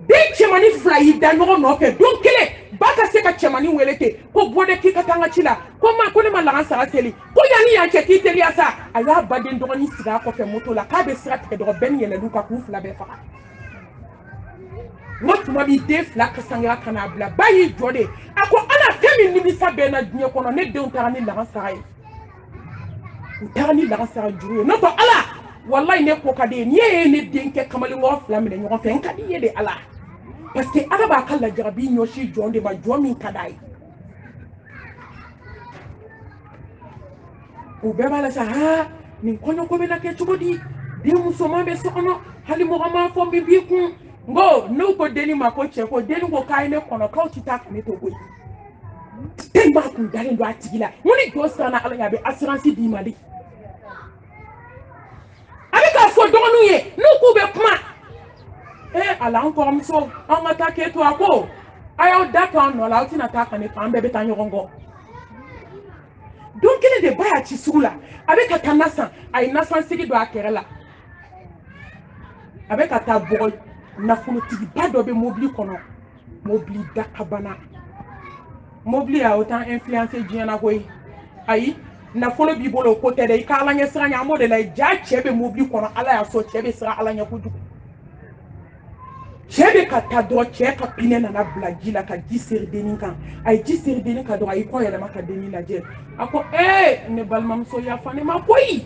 den cɛmannin fila y'i da ɲɔgɔn nɔfɛ don kelen ba ka se ka cɛmani wele ten ko bɔ dɛ k'i ka taa an ka ci la ko ne ma lagan sara seli ko yanni yan cɛ k'i teliya sa a y'a baden dɔgɔnin sigi a kɔfɛ moto la k'a bɛ sira tigɛ dɔrɔn bɛɛ ni yɛlɛl'u kan k'u fila bɛɛ faga n ko tuma b'i den fila kasangira ka n'a bila ba y'i jɔ de a ko ala fɛn min nimisa bɛ n na diɲɛ kɔnɔ ne denw taara ni lagan sara ye u taara ni lagan sara juru ye n'o tɛ ala walayi ne ko ka di ye n'i ye ne den kɛ kamalenkɔrɔ fila minɛ ɲɔgɔn fɛ n ka di ye de ala parce que ala b'a ka lajarabi ɲɔsi jɔn de ma jɔn min ka d'a ye o bɛɛ b'a la sa nin kɔɲɔko bɛ na kɛ cogo di den musoman bɛ so kɔnɔ hali mɔgɔ m'a fɔ min b'i kun n ko n'u ko denni ma ko cɛ ko denni ko k'a ye ne kɔnɔ k'aw tɛ taa kane to koyi tellement kun dalen don a tigi la n ko ni jɔ siranna ala ɲɛ a bɛ assurance d'i ma de a bɛ k'a fɔ dɔgɔninw ye n'u k'u bɛ kuma ala an kɔrɔmuso an ka taa k'e to a ko a y'aw da to an nɔ la aw tɛna taa kane to an bɛɛ bɛ taa ɲɔgɔn kɔ don kelen de ba y'a ci sugu la a bɛ ka taa nasan a ye nasan sigi don a kɛrɛ la a bɛ ka taa bɔgɔ nafolotigiba dɔ bɛ mobili kɔnɔ mobili dakabana mobili a o t'an influence diɲɛ na koyi ayi nafolo b'i bolo o ko tɛ dɛ i ka ala ɲɛ siran ɲɛ an b'o de la ja cɛ bɛ mobili kɔnɔ ala y'a sɔn cɛ bɛ siran ala ɲɛ kojugu cɛ bɛ ka taa dɔrɔn cɛ ka pinɛ nana bila ji la ka ji seri dennin kan a ye ji seri dennin kan dɔrɔn a y'i kɔ yɛlɛma ka dennin lajɛ a ko ne balimamuso yafa ne ma koyi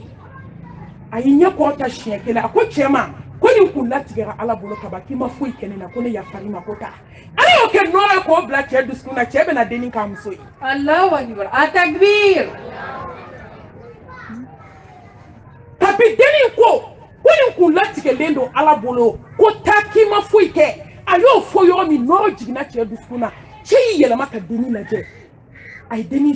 a y'i ɲɛ kɔrɔta siɲɛ kelen a ko cɛ ma ko nin kun latigɛra ala bolo kaban k'i ma foyi kɛ ne na ko ne yafa ma ko taa ala y'o kɛ nɔrɔ ye k'o bila cɛ dusukun na cɛ bɛna dennin k'a muso ye Allahu akbar atakbir kabi dennin ko nin kun latigɛlen don ala bolo ko taa k'i ma foyi kɛ a y'o fɔ yɔrɔ min nɔrɔ jiginna cɛ dusukun na cɛ y'i yɛlɛma ka dennin lajɛ a ye dennin